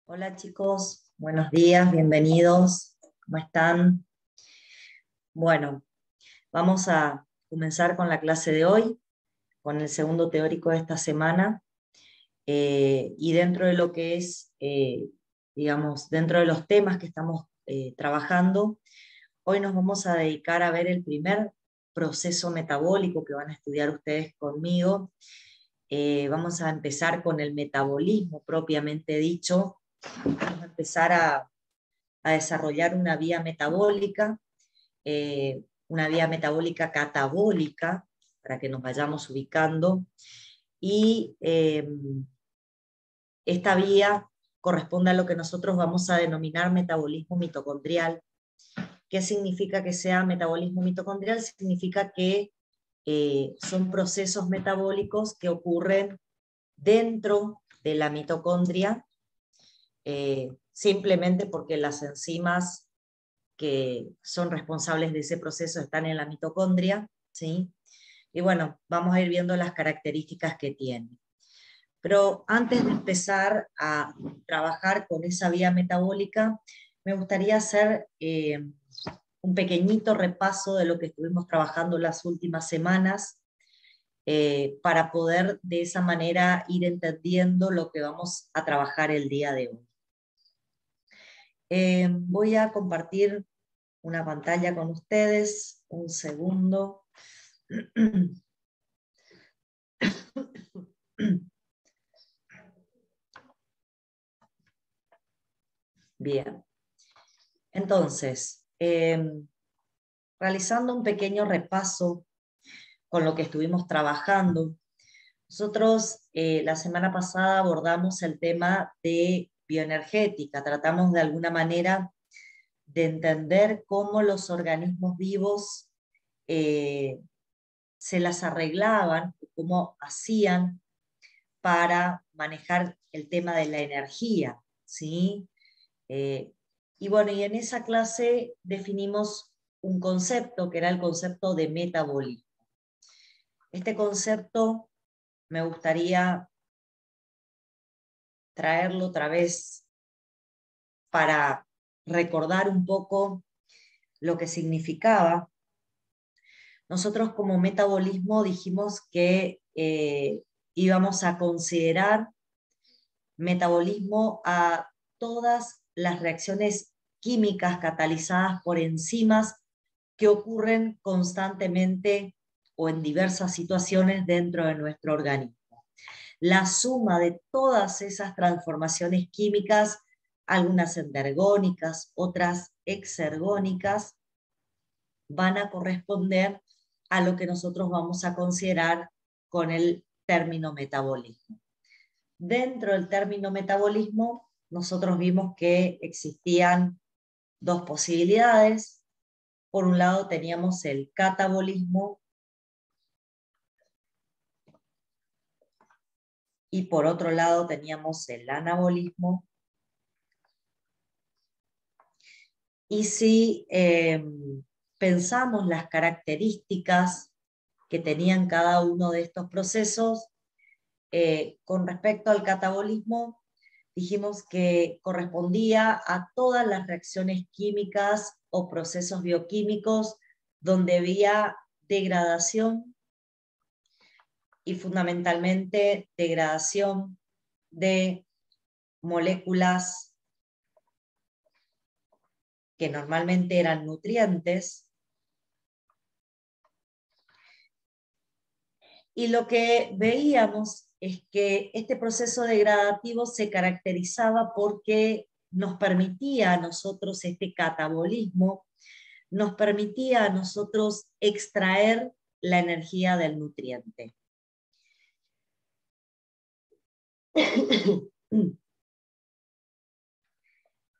Hola chicos, buenos días, bienvenidos. ¿Cómo están? Bueno, vamos a comenzar con la clase de hoy, con el segundo teórico de esta semana. Y dentro de lo que es, digamos, dentro de los temas que estamos trabajando, hoy nos vamos a dedicar a ver el primer proceso metabólico que van a estudiar ustedes conmigo. Vamos a empezar con el metabolismo propiamente dicho. Vamos a empezar a desarrollar una vía metabólica catabólica, para que nos vayamos ubicando, y esta vía corresponde a lo que nosotros vamos a denominar metabolismo mitocondrial. ¿Qué significa que sea metabolismo mitocondrial? Significa que son procesos metabólicos que ocurren dentro de la mitocondria, simplemente porque las enzimas que son responsables de ese proceso están en la mitocondria, ¿sí? Y bueno, vamos a ir viendo las características que tiene. Pero antes de empezar a trabajar con esa vía metabólica, me gustaría hacer un pequeñito repaso de lo que estuvimos trabajando las últimas semanas, para poder de esa manera ir entendiendo lo que vamos a trabajar el día de hoy. Voy a compartir una pantalla con ustedes, un segundo. Bien, entonces, realizando un pequeño repaso con lo que estuvimos trabajando, nosotros la semana pasada abordamos el tema de bioenergética, tratamos de alguna manera de entender cómo los organismos vivos se las arreglaban, cómo hacían para manejar el tema de la energía, ¿sí? Y bueno, y en esa clase definimos un concepto que era el concepto de metabolismo. Este concepto me gustaría traerlo otra vez para recordar un poco lo que significaba. Nosotros como metabolismo dijimos que íbamos a considerar metabolismo a todas las reacciones químicas catalizadas por enzimas que ocurren constantemente o en diversas situaciones dentro de nuestro organismo. La suma de todas esas transformaciones químicas, algunas endergónicas, otras exergónicas, van a corresponder a lo que nosotros vamos a considerar con el término metabolismo. Dentro del término metabolismo, nosotros vimos que existían dos posibilidades. Por un lado teníamos el catabolismo y por otro lado teníamos el anabolismo. Y si pensamos las características que tenían cada uno de estos procesos, con respecto al catabolismo, dijimos que correspondía a todas las reacciones químicas o procesos bioquímicos donde había degradación y fundamentalmente degradación de moléculas que normalmente eran nutrientes. Y lo que veíamos es que este proceso degradativo se caracterizaba porque nos permitía a nosotros, este catabolismo, nos permitía a nosotros extraer la energía del nutriente.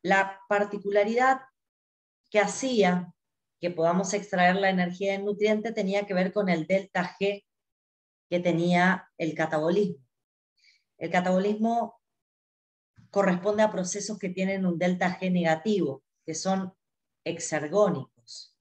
La particularidad que hacía que podamos extraer la energía del nutriente tenía que ver con el delta G que tenía el catabolismo. El catabolismo corresponde a procesos que tienen un delta G negativo, que son exergónicos.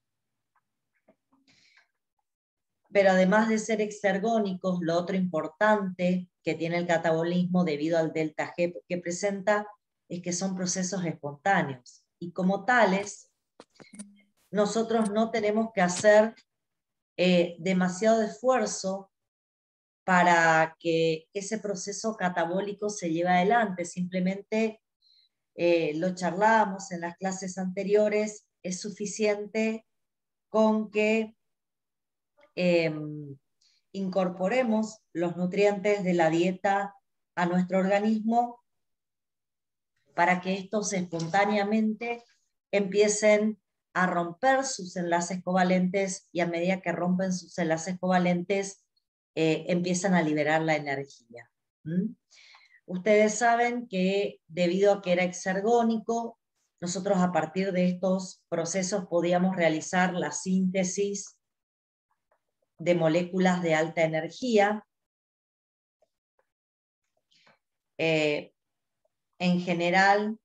Pero además de ser exergónicos, lo otro importante que tiene el catabolismo debido al delta G que presenta es que son procesos espontáneos. Y como tales, nosotros no tenemos que hacer demasiado esfuerzo para que ese proceso catabólico se lleve adelante. Simplemente lo charlábamos en las clases anteriores, es suficiente con que incorporemos los nutrientes de la dieta a nuestro organismo para que estos espontáneamente empiecen a romper sus enlaces covalentes, y a medida que rompen sus enlaces covalentes empiezan a liberar la energía. Ustedes saben que debido a que era exergónico, nosotros a partir de estos procesos podíamos realizar la síntesis de moléculas de alta energía. En general,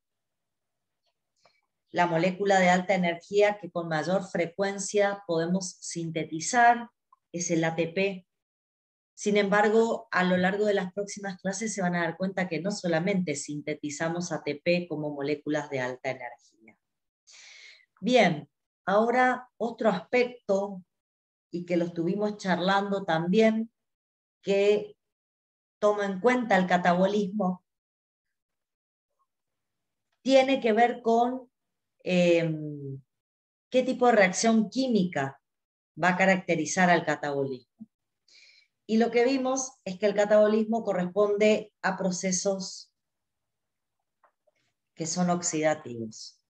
la molécula de alta energía que con mayor frecuencia podemos sintetizar es el ATP. Sin embargo, a lo largo de las próximas clases se van a dar cuenta que no solamente sintetizamos ATP como moléculas de alta energía. Bien, ahora otro aspecto, y que lo estuvimos charlando también, que toma en cuenta el catabolismo, tiene que ver con qué tipo de reacción química va a caracterizar al catabolismo. Y lo que vimos es que el catabolismo corresponde a procesos que son oxidativos.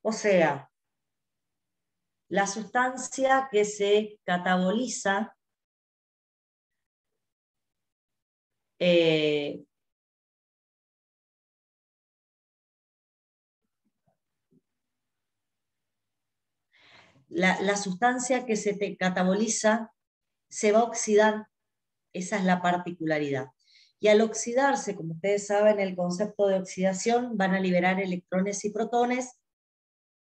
O sea, la sustancia que se cataboliza la sustancia que se te cataboliza se va a oxidar. Esa es la particularidad. Y al oxidarse, como ustedes saben, el concepto de oxidación, van a liberar electrones y protones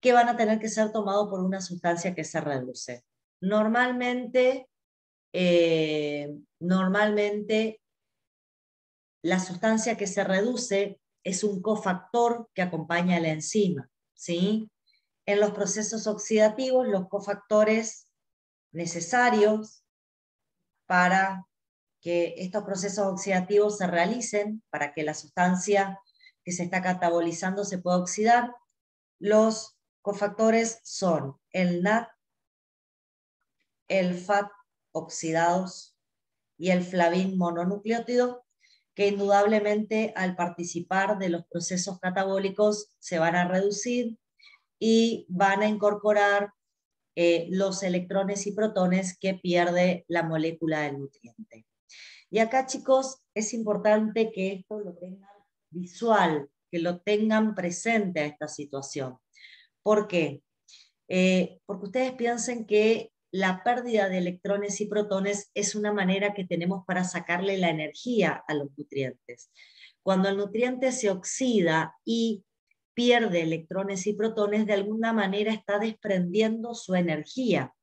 que van a tener que ser tomados por una sustancia que se reduce. Normalmente la sustancia que se reduce es un cofactor que acompaña a la enzima, ¿sí? En los procesos oxidativos, los cofactores necesarios para que estos procesos oxidativos se realicen, para que la sustancia que se está catabolizando se pueda oxidar, los cofactores son el NAD, el FAT oxidados y el flavin mononucleótido, que indudablemente al participar de los procesos catabólicos se van a reducir y van a incorporar los electrones y protones que pierde la molécula del nutriente. Y acá, chicos, es importante que esto lo tengan visual, que lo tengan presente a esta situación. ¿Por qué? Porque ustedes piensen que la pérdida de electrones y protones es una manera que tenemos para sacarle la energía a los nutrientes. Cuando el nutriente se oxida y pierde electrones y protones, de alguna manera está desprendiendo su energía.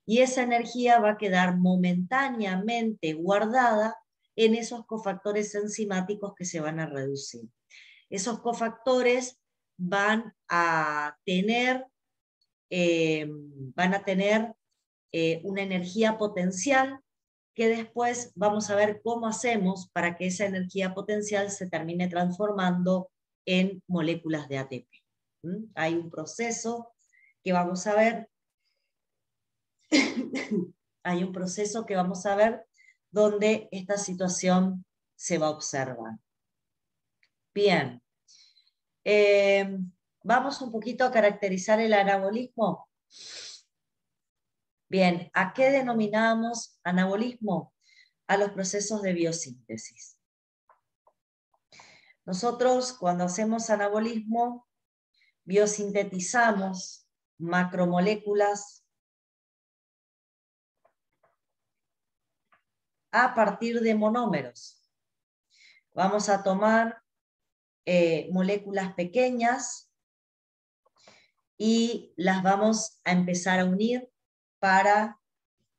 Y esa energía va a quedar momentáneamente guardada en esos cofactores enzimáticos que se van a reducir. Esos cofactores van a tener una energía potencial que después vamos a ver cómo hacemos para que esa energía potencial se termine transformando en moléculas de ATP. Hay un proceso que vamos a ver, donde esta situación se va a observar. Bien. Vamos un poquito a caracterizar el anabolismo. Bien, ¿a qué denominamos anabolismo? A los procesos de biosíntesis. Nosotros, cuando hacemos anabolismo, biosintetizamos macromoléculas a partir de monómeros. Vamos a tomar moléculas pequeñas y las vamos a empezar a unir para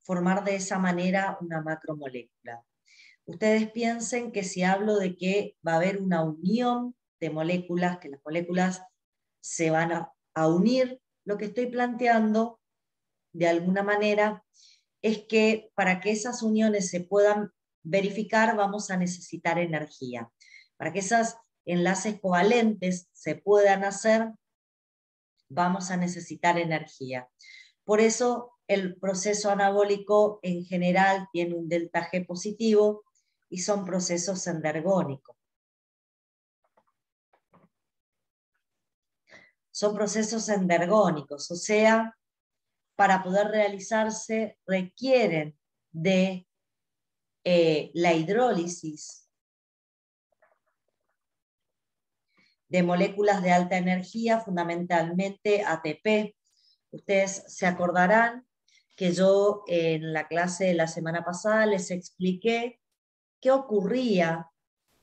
formar de esa manera una macromolécula. Ustedes piensen que si hablo de que va a haber una unión de moléculas, que las moléculas se van a unir, lo que estoy planteando de alguna manera es que para que esas uniones se puedan verificar vamos a necesitar energía. Para que esos enlaces covalentes se puedan hacer, vamos a necesitar energía. Por eso el proceso anabólico en general tiene un delta G positivo y son procesos endergónicos. Son procesos endergónicos, o sea, para poder realizarse requieren de la hidrólisis de moléculas de alta energía, fundamentalmente ATP. Ustedes se acordarán que yo en la clase de la semana pasada les expliqué qué ocurría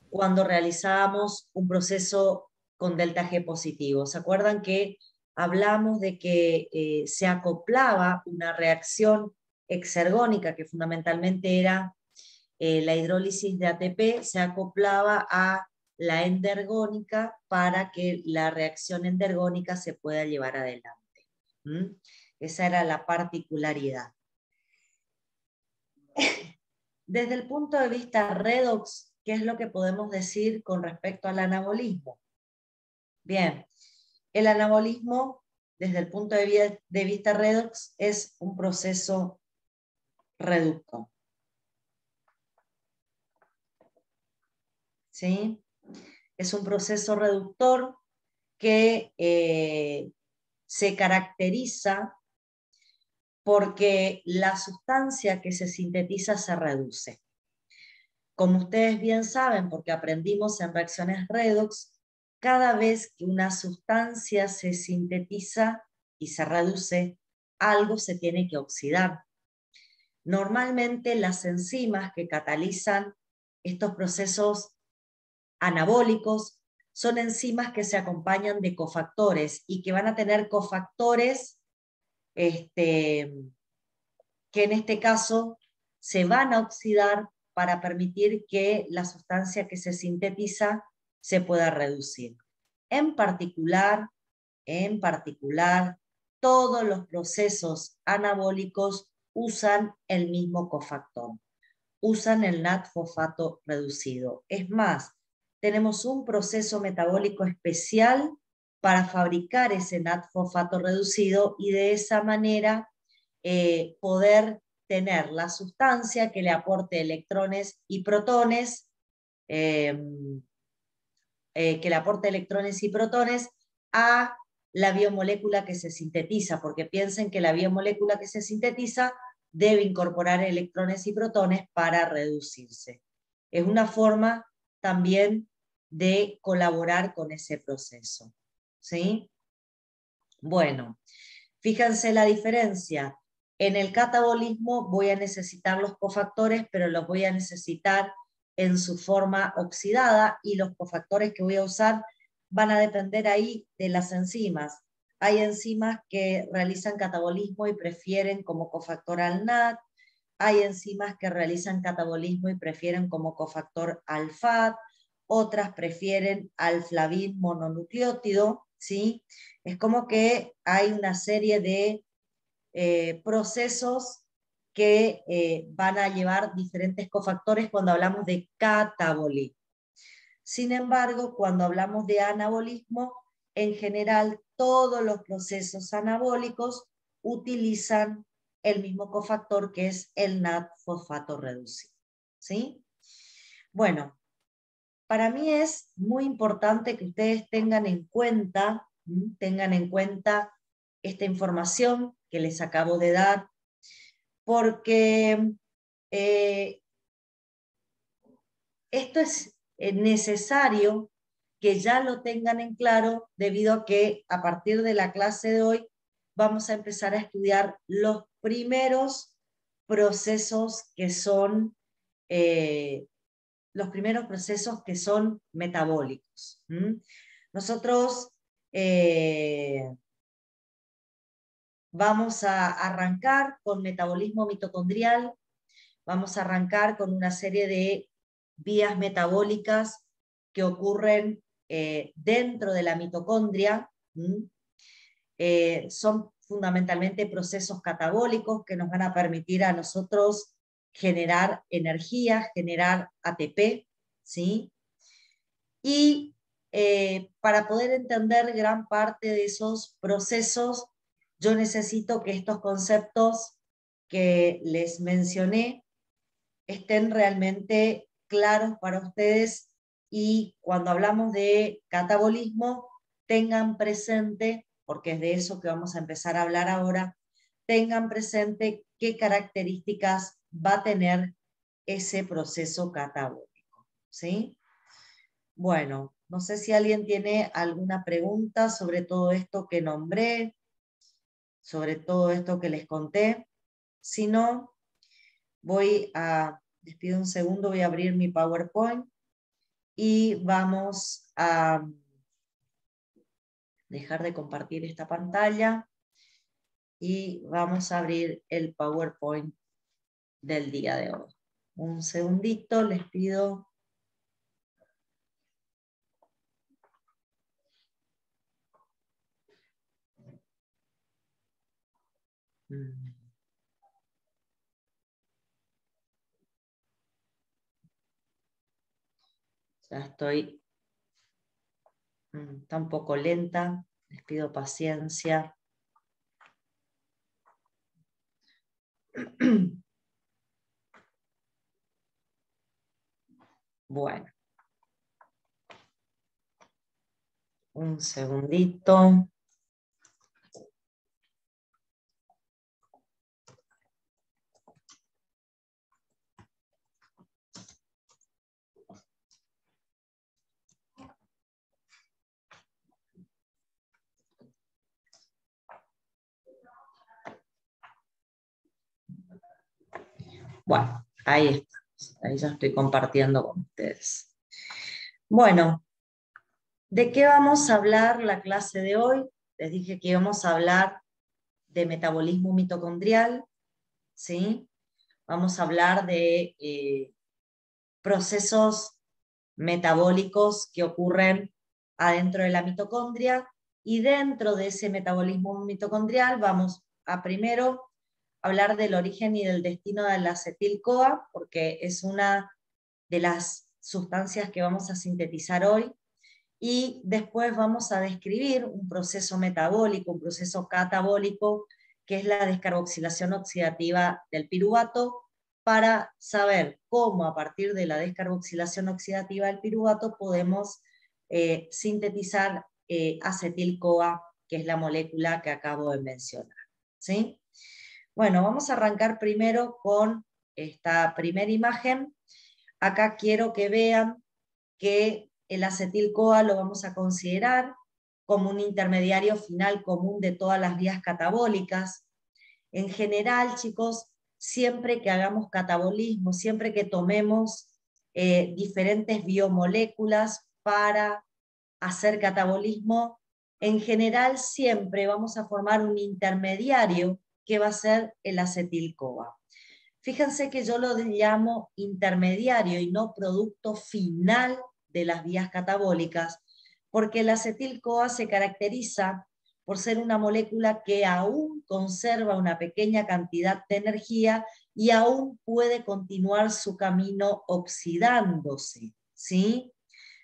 cuando realizábamos un proceso con delta G positivo. ¿Se acuerdan que hablamos de que se acoplaba una reacción exergónica, que fundamentalmente era la hidrólisis de ATP, se acoplaba a la endergónica para que la reacción endergónica se pueda llevar adelante? ¿Mm? Esa era la particularidad. Desde el punto de vista redox, ¿qué es lo que podemos decir con respecto al anabolismo? Bien, el anabolismo, desde el punto de vista redox, es un proceso reductor. ¿Sí? Es un proceso reductor que se caracteriza porque la sustancia que se sintetiza se reduce. Como ustedes bien saben, porque aprendimos en reacciones redox, cada vez que una sustancia se sintetiza y se reduce, algo se tiene que oxidar. Normalmente las enzimas que catalizan estos procesos anabólicos son enzimas que se acompañan de cofactores y que van a tener cofactores que en este caso se van a oxidar para permitir que la sustancia que se sintetiza se pueda reducir. En particular, todos los procesos anabólicos usan el mismo cofactor, usan el NAT-fosfato reducido. Es más, tenemos un proceso metabólico especial para fabricar ese NAT-fosfato reducido y de esa manera poder tener la sustancia que le aporte electrones y protones, a la biomolécula que se sintetiza, porque piensen que la biomolécula que se sintetiza debe incorporar electrones y protones para reducirse. Es una forma también de colaborar con ese proceso. ¿Sí? Bueno, fíjense la diferencia. En el catabolismo voy a necesitar los cofactores, pero los voy a necesitar en su forma oxidada, y los cofactores que voy a usar van a depender ahí de las enzimas. Hay enzimas que realizan catabolismo y prefieren como cofactor al NAT, hay enzimas que realizan catabolismo y prefieren como cofactor al FAT, otras prefieren al flavin mononucleótido, ¿sí? Es como que hay una serie de procesos que van a llevar diferentes cofactores cuando hablamos de catabolismo. Sin embargo, cuando hablamos de anabolismo, en general todos los procesos anabólicos utilizan el mismo cofactor, que es el NAT-fosfato reducido. ¿Sí? Bueno, para mí es muy importante que ustedes tengan en cuenta esta información que les acabo de dar, porque esto es necesario que ya lo tengan en claro, debido a que a partir de la clase de hoy vamos a empezar a estudiar los primeros procesos que son metabólicos. Nosotros vamos a arrancar con metabolismo mitocondrial, vamos a arrancar con una serie de vías metabólicas que ocurren dentro de la mitocondria. Son fundamentalmente procesos catabólicos que nos van a permitir a nosotros generar energía, generar ATP, ¿sí? Y para poder entender gran parte de esos procesos, yo necesito que estos conceptos que les mencioné estén realmente claros para ustedes, y cuando hablamos de catabolismo, tengan presente, porque es de eso que vamos a empezar a hablar ahora, tengan presente qué características va a tener ese proceso catabólico, ¿sí? Bueno, no sé si alguien tiene alguna pregunta sobre todo esto que nombré, sobre todo esto que les conté. Si no, les pido un segundo, voy a abrir mi PowerPoint y vamos a dejar de compartir esta pantalla y vamos a abrir el PowerPoint del día de hoy. Un segundito, les pido. Ya estoy, está un poco lenta, les pido paciencia. Bueno, un segundito. Bueno, ahí está. Ahí ya estoy compartiendo con ustedes. Bueno, ¿de qué vamos a hablar la clase de hoy? Les dije que íbamos a hablar de metabolismo mitocondrial, ¿sí? Vamos a hablar de procesos metabólicos que ocurren adentro de la mitocondria, y dentro de ese metabolismo mitocondrial vamos a primero hablar del origen y del destino de la acetil-CoA, porque es una de las sustancias que vamos a sintetizar hoy, y después vamos a describir un proceso metabólico, un proceso catabólico, que es la descarboxilación oxidativa del piruvato, para saber cómo a partir de la descarboxilación oxidativa del piruvato podemos sintetizar acetil-CoA, que es la molécula que acabo de mencionar, ¿sí? Bueno, vamos a arrancar primero con esta primera imagen. Acá quiero que vean que el acetil-CoA lo vamos a considerar como un intermediario final común de todas las vías catabólicas. En general, chicos, siempre que hagamos catabolismo, siempre que tomemos diferentes biomoléculas para hacer catabolismo, en general siempre vamos a formar un intermediario que va a ser el acetil-CoA. Fíjense que yo lo llamo intermediario y no producto final de las vías catabólicas, porque el acetil-CoA se caracteriza por ser una molécula que aún conserva una pequeña cantidad de energía y aún puede continuar su camino oxidándose, ¿sí?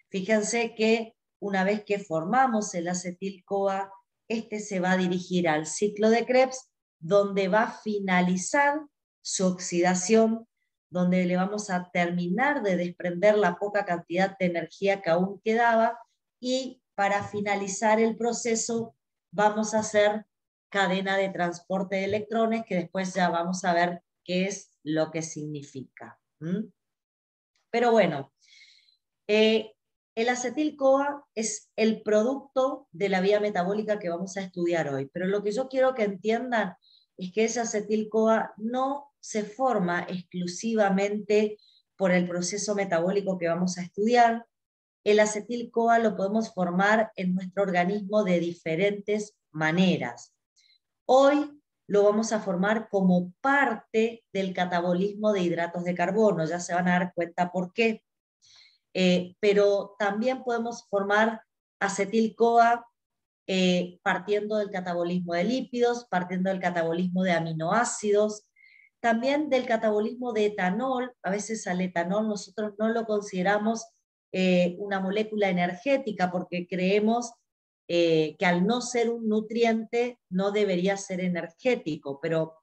Fíjense que una vez que formamos el acetil-CoA, este se va a dirigir al ciclo de Krebs, donde va a finalizar su oxidación, donde le vamos a terminar de desprender la poca cantidad de energía que aún quedaba, y para finalizar el proceso vamos a hacer cadena de transporte de electrones, que después ya vamos a ver qué es lo que significa. Pero bueno, el acetil-CoA es el producto de la vía metabólica que vamos a estudiar hoy, pero lo que yo quiero que entiendan es que ese acetil-CoA no se forma exclusivamente por el proceso metabólico que vamos a estudiar. El acetil-CoA lo podemos formar en nuestro organismo de diferentes maneras. Hoy lo vamos a formar como parte del catabolismo de hidratos de carbono, ya se van a dar cuenta por qué. pero también podemos formar acetil-CoA partiendo del catabolismo de lípidos, partiendo del catabolismo de aminoácidos, también del catabolismo de etanol. A veces al etanol nosotros no lo consideramos una molécula energética porque creemos que al no ser un nutriente no debería ser energético, pero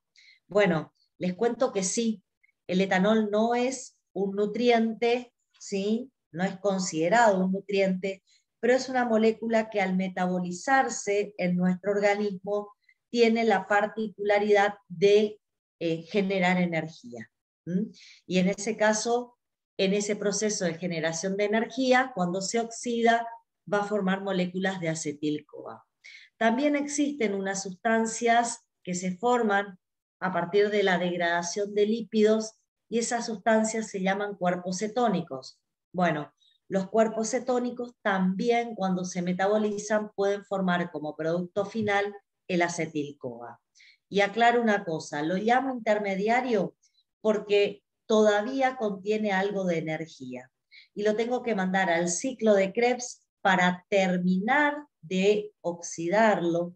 bueno, les cuento que sí, el etanol no es un nutriente, ¿sí? No es considerado un nutriente, pero es una molécula que al metabolizarse en nuestro organismo tiene la particularidad de generar energía. ¿Mm? Y en ese caso, en ese proceso de generación de energía, cuando se oxida, va a formar moléculas de acetil-CoA. También existen unas sustancias que se forman a partir de la degradación de lípidos y esas sustancias se llaman cuerpos cetónicos. Bueno, los cuerpos cetónicos también cuando se metabolizan pueden formar como producto final el acetil-CoA. Y aclaro una cosa, lo llamo intermediario porque todavía contiene algo de energía y lo tengo que mandar al ciclo de Krebs para terminar de oxidarlo,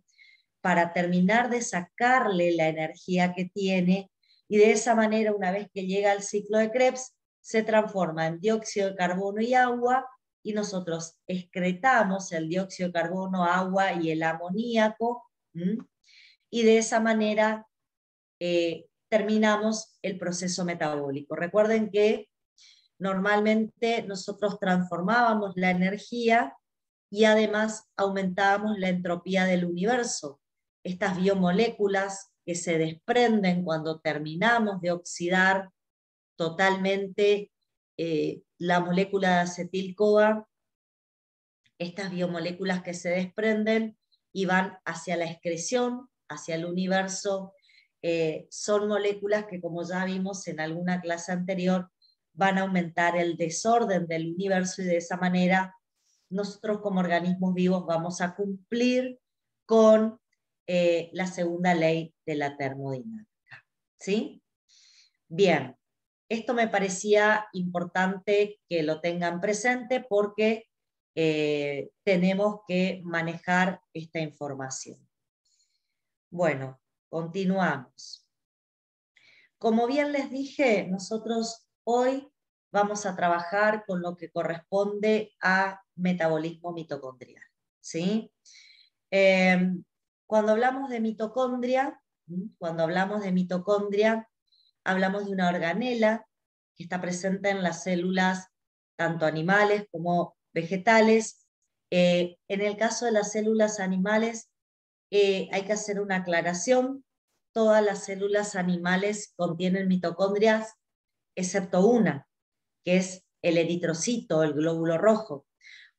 para terminar de sacarle la energía que tiene, y de esa manera, una vez que llega al ciclo de Krebs, se transforma en dióxido de carbono y agua, y nosotros excretamos el dióxido de carbono, agua y el amoníaco, y de esa manera terminamos el proceso metabólico. Recuerden que normalmente nosotros transformábamos la energía y además aumentábamos la entropía del universo. Estas biomoléculas que se desprenden cuando terminamos de oxidar totalmente la molécula de acetil-CoA, estas biomoléculas que se desprenden y van hacia la excreción, hacia el universo, son moléculas que, como ya vimos en alguna clase anterior, van a aumentar el desorden del universo y de esa manera nosotros como organismos vivos vamos a cumplir con la segunda ley de la termodinámica. ¿Sí? Bien, esto me parecía importante que lo tengan presente porque tenemos que manejar esta información. Bueno, continuamos. Como bien les dije, nosotros hoy vamos a trabajar con lo que corresponde a metabolismo mitocondrial, ¿sí? Cuando hablamos de mitocondria, hablamos de una organela que está presente en las células tanto animales como vegetales. En el caso de las células animales hay que hacer una aclaración. Todas las células animales contienen mitocondrias, excepto una, que es el eritrocito, el glóbulo rojo.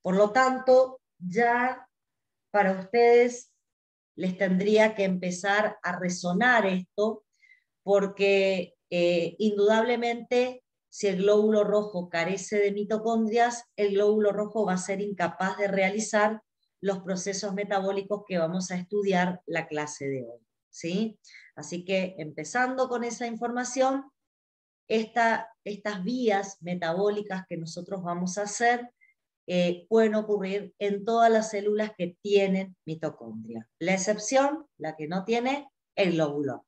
Por lo tanto, ya para ustedes les tendría que empezar a resonar esto, porque indudablemente si el glóbulo rojo carece de mitocondrias, el glóbulo rojo va a ser incapaz de realizar los procesos metabólicos que vamos a estudiar la clase de hoy, ¿sí? Así que empezando con esa información, estas vías metabólicas que nosotros vamos a hacer pueden ocurrir en todas las células que tienen mitocondria. La excepción, la que no tiene, el glóbulo rojo.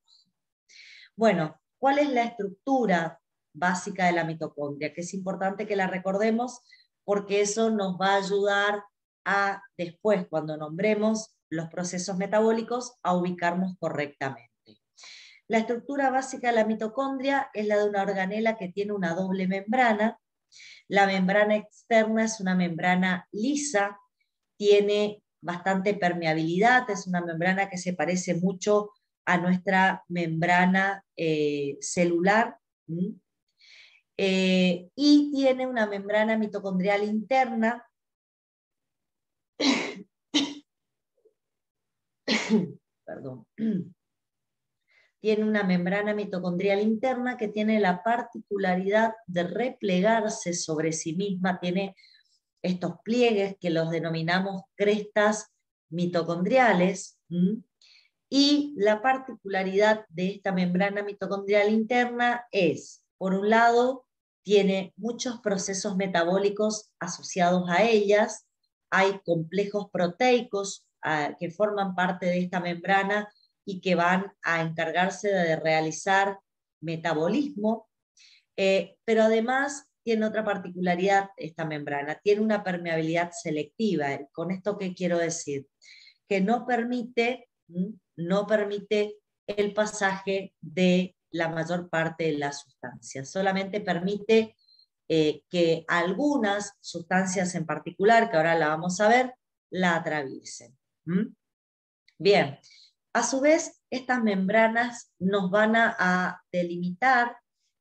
Bueno, ¿cuál es la estructura básica de la mitocondria? Que es importante que la recordemos porque eso nos va a ayudar a después, cuando nombremos los procesos metabólicos, a ubicarnos correctamente. La estructura básica de la mitocondria es la de una organela que tiene una doble membrana. La membrana externa es una membrana lisa, tiene bastante permeabilidad, es una membrana que se parece mucho a nuestra membrana celular, y tiene una membrana mitocondrial interna perdón, tiene una membrana mitocondrial interna que tiene la particularidad de replegarse sobre sí misma, tiene estos pliegues que los denominamos crestas mitocondriales, y la particularidad de esta membrana mitocondrial interna es, por un lado, tiene muchos procesos metabólicos asociados a ellas, hay complejos proteicos que forman parte de esta membrana y que van a encargarse de realizar metabolismo, pero además tiene otra particularidad esta membrana, tiene una permeabilidad selectiva. ¿Con esto qué quiero decir? Que no permite el pasaje de la mayor parte de las sustancias, solamente permite que algunas sustancias en particular, que ahora la vamos a ver, la atraviesen. Bien, a su vez, estas membranas nos van a delimitar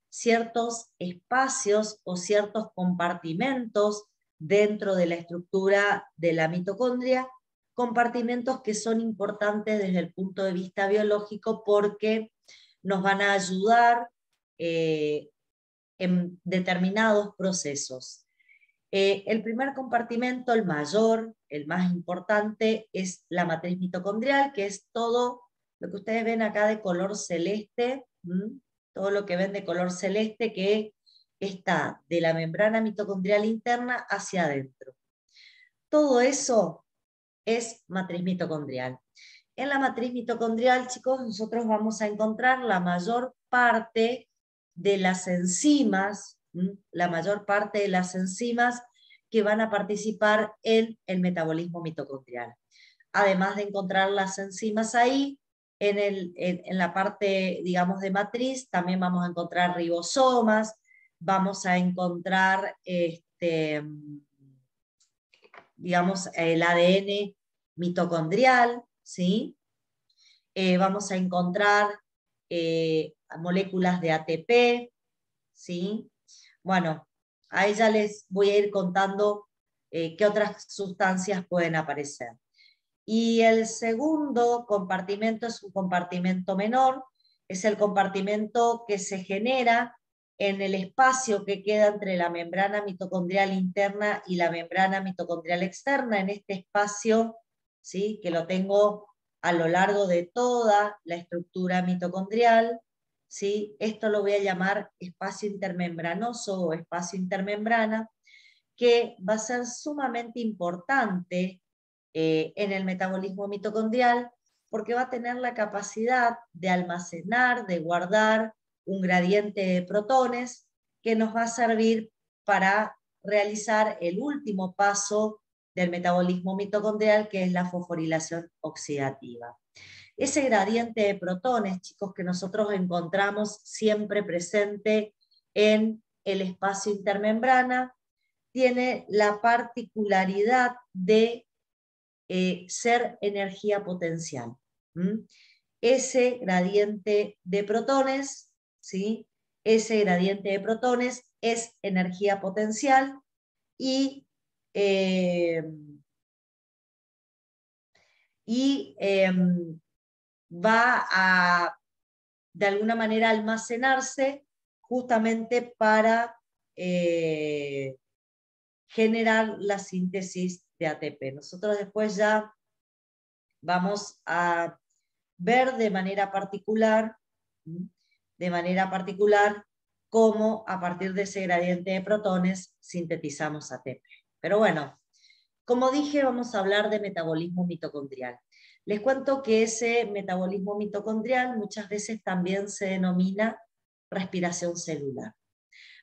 ciertos espacios o ciertos compartimentos dentro de la estructura de la mitocondria, compartimentos que son importantes desde el punto de vista biológico porque nos van a ayudar en determinados procesos. El primer compartimento, el mayor, el más importante, es la matriz mitocondrial, que es todo lo que ustedes ven acá de color celeste, todo lo que ven de color celeste que está de la membrana mitocondrial interna hacia adentro. Todo eso es matriz mitocondrial. En la matriz mitocondrial, chicos, nosotros vamos a encontrar la mayor parte de las enzimas, que van a participar en el metabolismo mitocondrial. Además de encontrar las enzimas ahí, en la parte, digamos, de matriz, también vamos a encontrar ribosomas, vamos a encontrar, digamos, el ADN mitocondrial, ¿sí? Vamos a encontrar moléculas de ATP, ¿sí? Bueno, ahí ya les voy a ir contando qué otras sustancias pueden aparecer. Y el segundo compartimento es un compartimento menor, es el compartimento que se genera en el espacio que queda entre la membrana mitocondrial interna y la membrana mitocondrial externa, en este espacio, ¿sí? Que lo tengo a lo largo de toda la estructura mitocondrial, ¿sí? Esto lo voy a llamar espacio intermembranoso o espacio intermembrana, que va a ser sumamente importante en el metabolismo mitocondrial, porque va a tener la capacidad de almacenar, de guardar un gradiente de protones que nos va a servir para realizar el último paso del metabolismo mitocondrial, que es la fosforilación oxidativa. Ese gradiente de protones, chicos, que nosotros encontramos siempre presente en el espacio intermembrana, tiene la particularidad de ser energía potencial. Ese gradiente de protones, ¿sí? Ese gradiente de protones es energía potencial y va a, de alguna manera, almacenarse justamente para generar la síntesis de ATP. Nosotros después ya vamos a ver de manera particular cómo a partir de ese gradiente de protones sintetizamos ATP. Pero bueno, como dije, vamos a hablar de metabolismo mitocondrial. Les cuento que ese metabolismo mitocondrial muchas veces también se denomina respiración celular.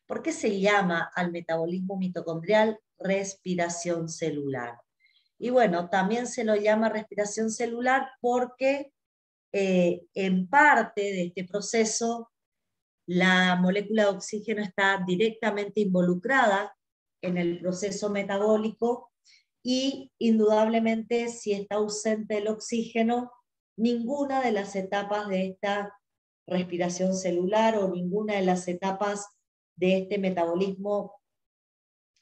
¿Por qué se llama al metabolismo mitocondrial respiración celular? Y bueno, también se lo llama respiración celular porque en parte de este proceso la molécula de oxígeno está directamente involucrada en el proceso metabólico y indudablemente si está ausente el oxígeno, ninguna de las etapas de esta respiración celular o ninguna de las etapas de este metabolismo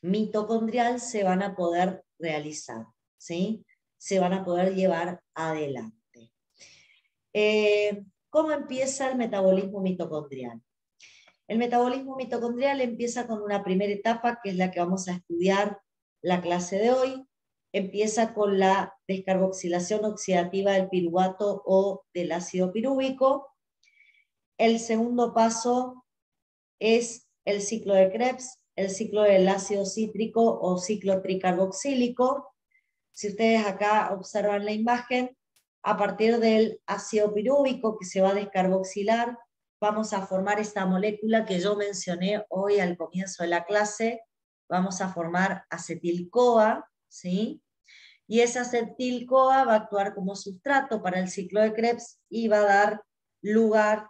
mitocondrial se van a poder realizar, ¿sí? Se van a poder llevar adelante. ¿Cómo empieza el metabolismo mitocondrial? El metabolismo mitocondrial empieza con una primera etapa, que es la que vamos a estudiar la clase de hoy. Empieza con la descarboxilación oxidativa del piruvato o del ácido pirúvico. El segundo paso es el ciclo de Krebs, el ciclo del ácido cítrico o ciclo tricarboxílico. Si ustedes acá observan la imagen, a partir del ácido pirúvico que se va a descarboxilar, vamos a formar esta molécula que yo mencioné hoy al comienzo de la clase. Vamos a formar acetil-CoA, ¿sí? Y ese acetil-CoA va a actuar como sustrato para el ciclo de Krebs y va a dar lugar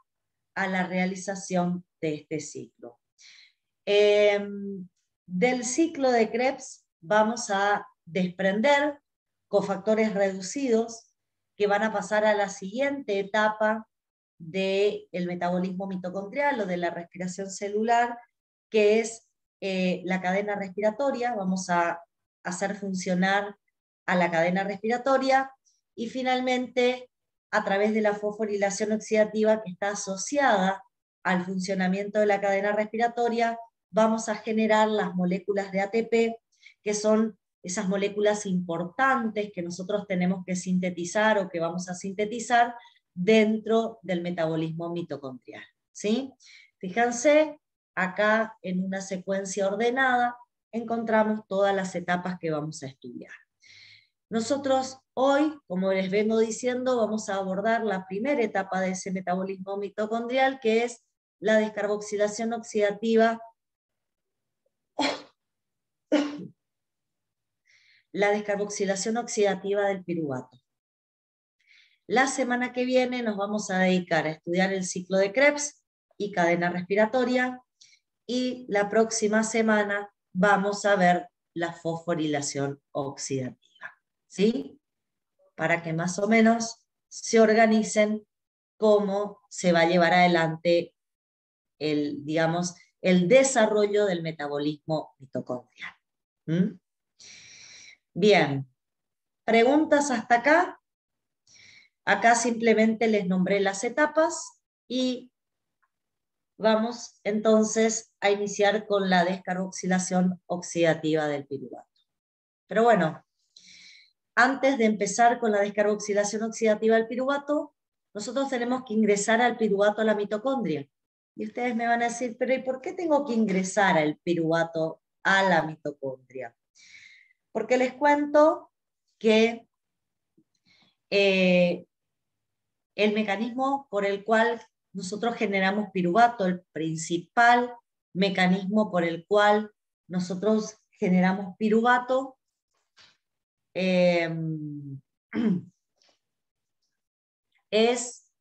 a la realización de este ciclo. Del ciclo de Krebs vamos a desprender cofactores reducidos que van a pasar a la siguiente etapa del metabolismo mitocondrial o de la respiración celular, que es la cadena respiratoria. Vamos a hacer funcionar a la cadena respiratoria y finalmente, a través de la fosforilación oxidativa que está asociada al funcionamiento de la cadena respiratoria, vamos a generar las moléculas de ATP, que son esas moléculas importantes que nosotros tenemos que sintetizar o que vamos a sintetizar dentro del metabolismo mitocondrial, ¿sí? Fíjense, acá en una secuencia ordenada encontramos todas las etapas que vamos a estudiar. Nosotros hoy, como les vengo diciendo, vamos a abordar la primera etapa de ese metabolismo mitocondrial, que es la descarboxilación oxidativa. La descarboxilación oxidativa del piruvato. La semana que viene nos vamos a dedicar a estudiar el ciclo de Krebs y cadena respiratoria, y la próxima semana vamos a ver la fosforilación oxidativa, ¿sí? Para que más o menos se organicen cómo se va a llevar adelante el, digamos, el desarrollo del metabolismo mitocondrial. ¿Mm? Bien, ¿preguntas hasta acá? Acá simplemente les nombré las etapas y vamos entonces a iniciar con la descarboxilación oxidativa del piruvato. Pero bueno, antes de empezar con la descarboxilación oxidativa del piruvato, nosotros tenemos que ingresar al piruvato a la mitocondria. Y ustedes me van a decir, pero ¿y por qué tengo que ingresar al piruvato a la mitocondria? Porque les cuento que el mecanismo por el cual nosotros generamos piruvato, el principal mecanismo por el cual nosotros generamos piruvato, es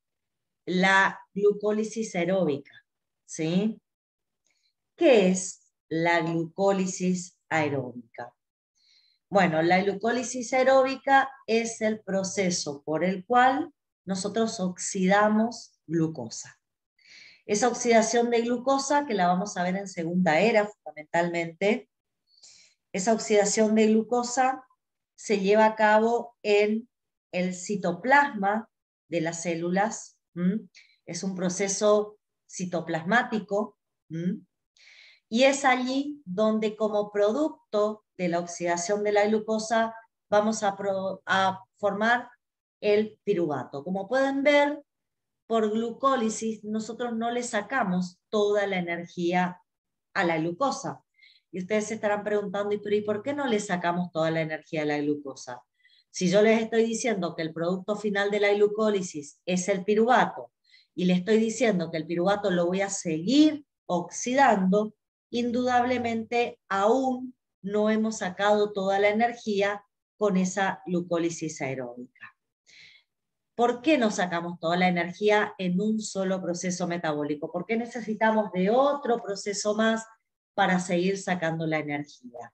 la glucólisis aeróbica, ¿sí? ¿Qué es la glucólisis aeróbica? Bueno, la glucólisis aeróbica es el proceso por el cual nosotros oxidamos glucosa. Esa oxidación de glucosa, que la vamos a ver en segunda era fundamentalmente, esa oxidación de glucosa se lleva a cabo en el citoplasma de las células. Es un proceso citoplasmático, y es allí donde, como producto de la oxidación de la glucosa, vamos a formar el piruvato. Como pueden ver, por glucólisis nosotros no le sacamos toda la energía a la glucosa. Y ustedes se estarán preguntando, ¿y por qué no le sacamos toda la energía a la glucosa? Si yo les estoy diciendo que el producto final de la glucólisis es el piruvato, y le estoy diciendo que el piruvato lo voy a seguir oxidando, indudablemente aún no hemos sacado toda la energía con esa glucólisis aeróbica. ¿Por qué no sacamos toda la energía en un solo proceso metabólico? ¿Por qué necesitamos de otro proceso más para seguir sacando la energía?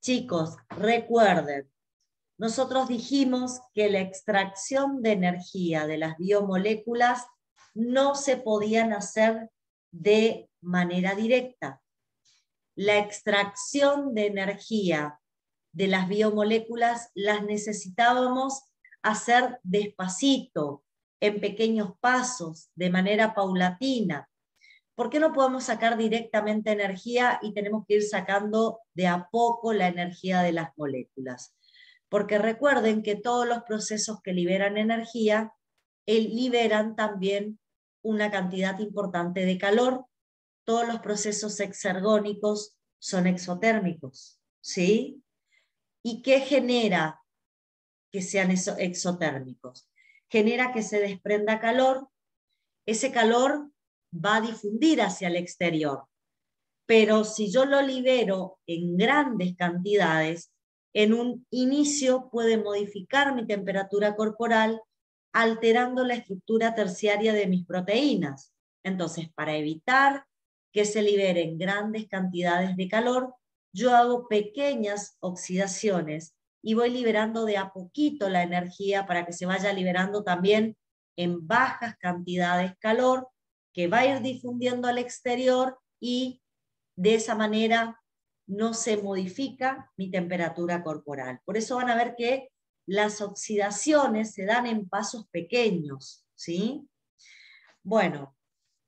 Chicos, recuerden, nosotros dijimos que la extracción de energía de las biomoléculas no se podían hacer de manera directa. La extracción de energía de las biomoléculas las necesitábamos hacer despacito, en pequeños pasos, de manera paulatina. ¿Por qué no podemos sacar directamente energía y tenemos que ir sacando de a poco la energía de las moléculas? Porque recuerden que todos los procesos que liberan energía liberan también una cantidad importante de calor. todos los procesos exergónicos son exotérmicos, ¿sí? ¿Y qué genera que sean exotérmicos? Genera que se desprenda calor, ese calor va a difundir hacia el exterior, pero si yo lo libero en grandes cantidades, en un inicio puede modificar mi temperatura corporal, alterando la estructura terciaria de mis proteínas. Entonces, para evitar que se liberen grandes cantidades de calor, yo hago pequeñas oxidaciones y voy liberando de a poquito la energía para que se vaya liberando también en bajas cantidades calor, que va a ir difundiendo al exterior y de esa manera no se modifica mi temperatura corporal. Por eso van a ver que las oxidaciones se dan en pasos pequeños, ¿sí? Bueno,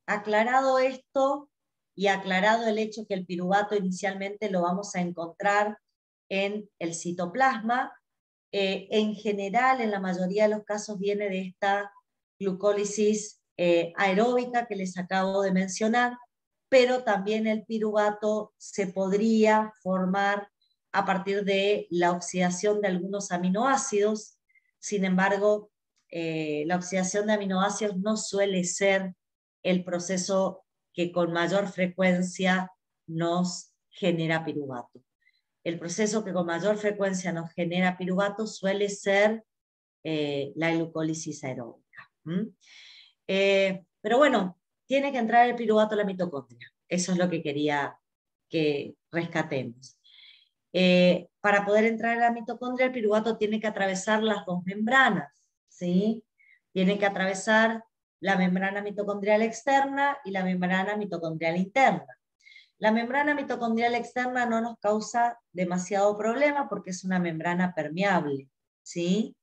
aclarado esto y aclarado el hecho que el piruvato inicialmente lo vamos a encontrar en el citoplasma, en general, en la mayoría de los casos viene de esta glucólisis aeróbica que les acabo de mencionar, pero también el piruvato se podría formar a partir de la oxidación de algunos aminoácidos. Sin embargo, la oxidación de aminoácidos no suele ser el proceso que con mayor frecuencia nos genera piruvato. El proceso que con mayor frecuencia nos genera piruvato suele ser la glucólisis aeróbica. Pero bueno, tiene que entrar el piruvato a la mitocondria. Eso es lo que quería que rescatemos. Para poder entrar a la mitocondria, el piruvato tiene que atravesar las dos membranas, ¿sí? Tiene que atravesar la membrana mitocondrial externa y la membrana mitocondrial interna. La membrana mitocondrial externa no nos causa demasiado problema porque es una membrana permeable, ¿sí?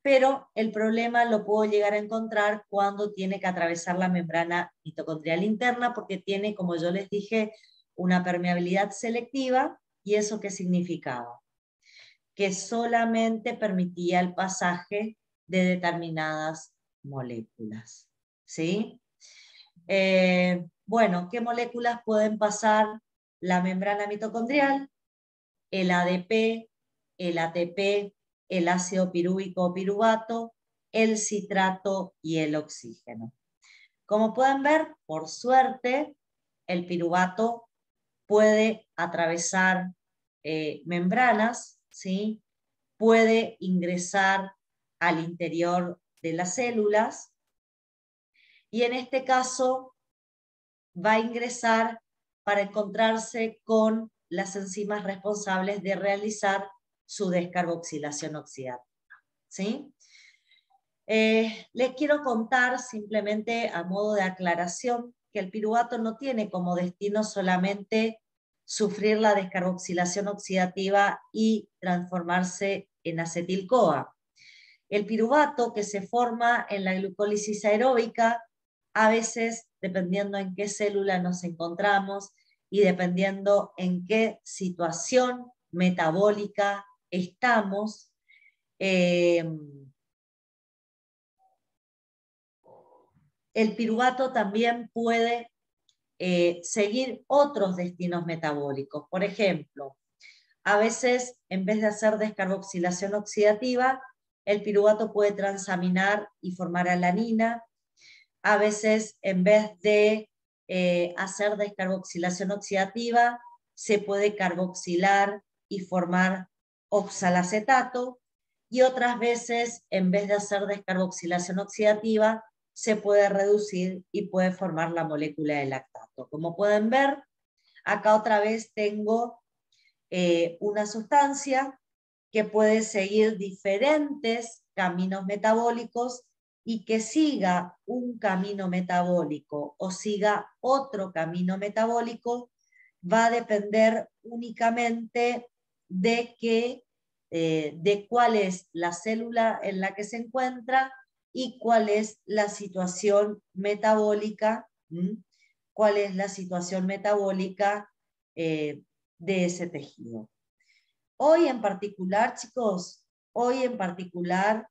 Pero el problema lo puedo llegar a encontrar cuando tiene que atravesar la membrana mitocondrial interna porque tiene, como yo les dije, una permeabilidad selectiva. ¿Y eso qué significaba? Que solamente permitía el pasaje de determinadas moléculas, ¿sí? Bueno, ¿qué moléculas pueden pasar la membrana mitocondrial? El ADP, el ATP, el ácido pirúvico o piruvato, el citrato y el oxígeno. Como pueden ver, por suerte, el piruvato puede atravesar membranas, ¿sí? Puede ingresar al interior de las células y en este caso va a ingresar para encontrarse con las enzimas responsables de realizar su descarboxilación oxidativa, ¿sí? Les quiero contar simplemente a modo de aclaración que el piruvato no tiene como destino solamente sufrir la descarboxilación oxidativa y transformarse en acetil-CoA. El piruvato que se forma en la glucólisis aeróbica, a veces, dependiendo en qué célula nos encontramos y dependiendo en qué situación metabólica estamos, el piruvato también puede seguir otros destinos metabólicos. Por ejemplo, a veces, en vez de hacer descarboxilación oxidativa, el piruvato puede transaminar y formar alanina. A veces, en vez de hacer descarboxilación oxidativa, se puede carboxilar y formar oxalacetato. Y otras veces, en vez de hacer descarboxilación oxidativa, se puede reducir y puede formar la molécula de lactato. Como pueden ver, acá otra vez tengo una sustancia que puede seguir diferentes caminos metabólicos y que siga un camino metabólico o siga otro camino metabólico va a depender únicamente de cuál es la célula en la que se encuentra y cuál es la situación metabólica, cuál es la situación metabólica de ese tejido. Hoy en particular, chicos, hoy en particular,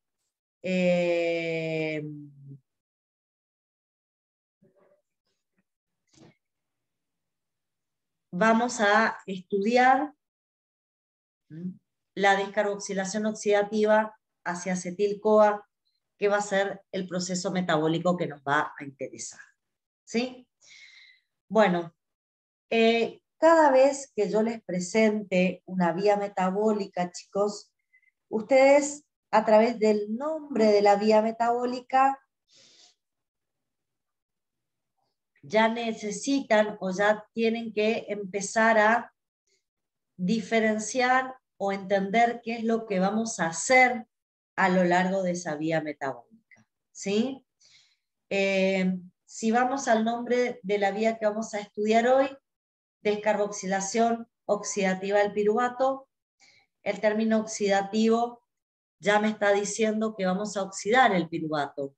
vamos a estudiar la descarboxilación oxidativa hacia acetil-CoA, que va a ser el proceso metabólico que nos va a interesar. ¿Sí? Bueno, cada vez que yo les presente una vía metabólica, chicos, ustedes a través del nombre de la vía metabólica ya necesitan o ya tienen que empezar a diferenciar o entender qué es lo que vamos a hacer a lo largo de esa vía metabólica. ¿Sí? Si vamos al nombre de la vía que vamos a estudiar hoy, descarboxilación oxidativa del piruvato, el término oxidativo ya me está diciendo que vamos a oxidar el piruvato.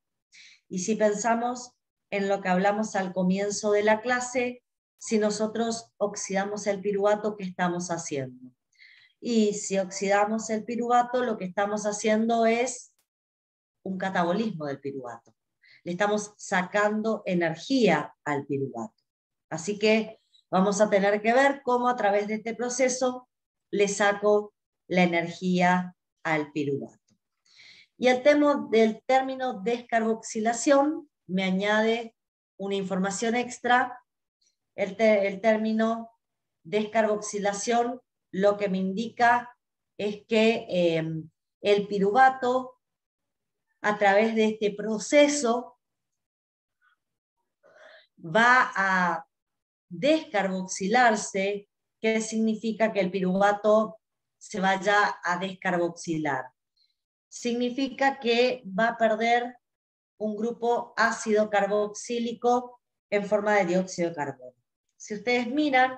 Y si pensamos en lo que hablamos al comienzo de la clase, si nosotros oxidamos el piruvato, ¿qué estamos haciendo? Y si oxidamos el piruvato, lo que estamos haciendo es un catabolismo del piruvato. Le estamos sacando energía al piruvato. Así que vamos a tener que ver cómo a través de este proceso le saco la energía al piruvato. Y el tema del término descarboxilación me añade una información extra. El término descarboxilación lo que me indica es que el piruvato, a través de este proceso, va a descarboxilarse, que significa que el piruvato se vaya a descarboxilar. Significa que va a perder un grupo ácido carboxílico en forma de dióxido de carbono. Si ustedes miran,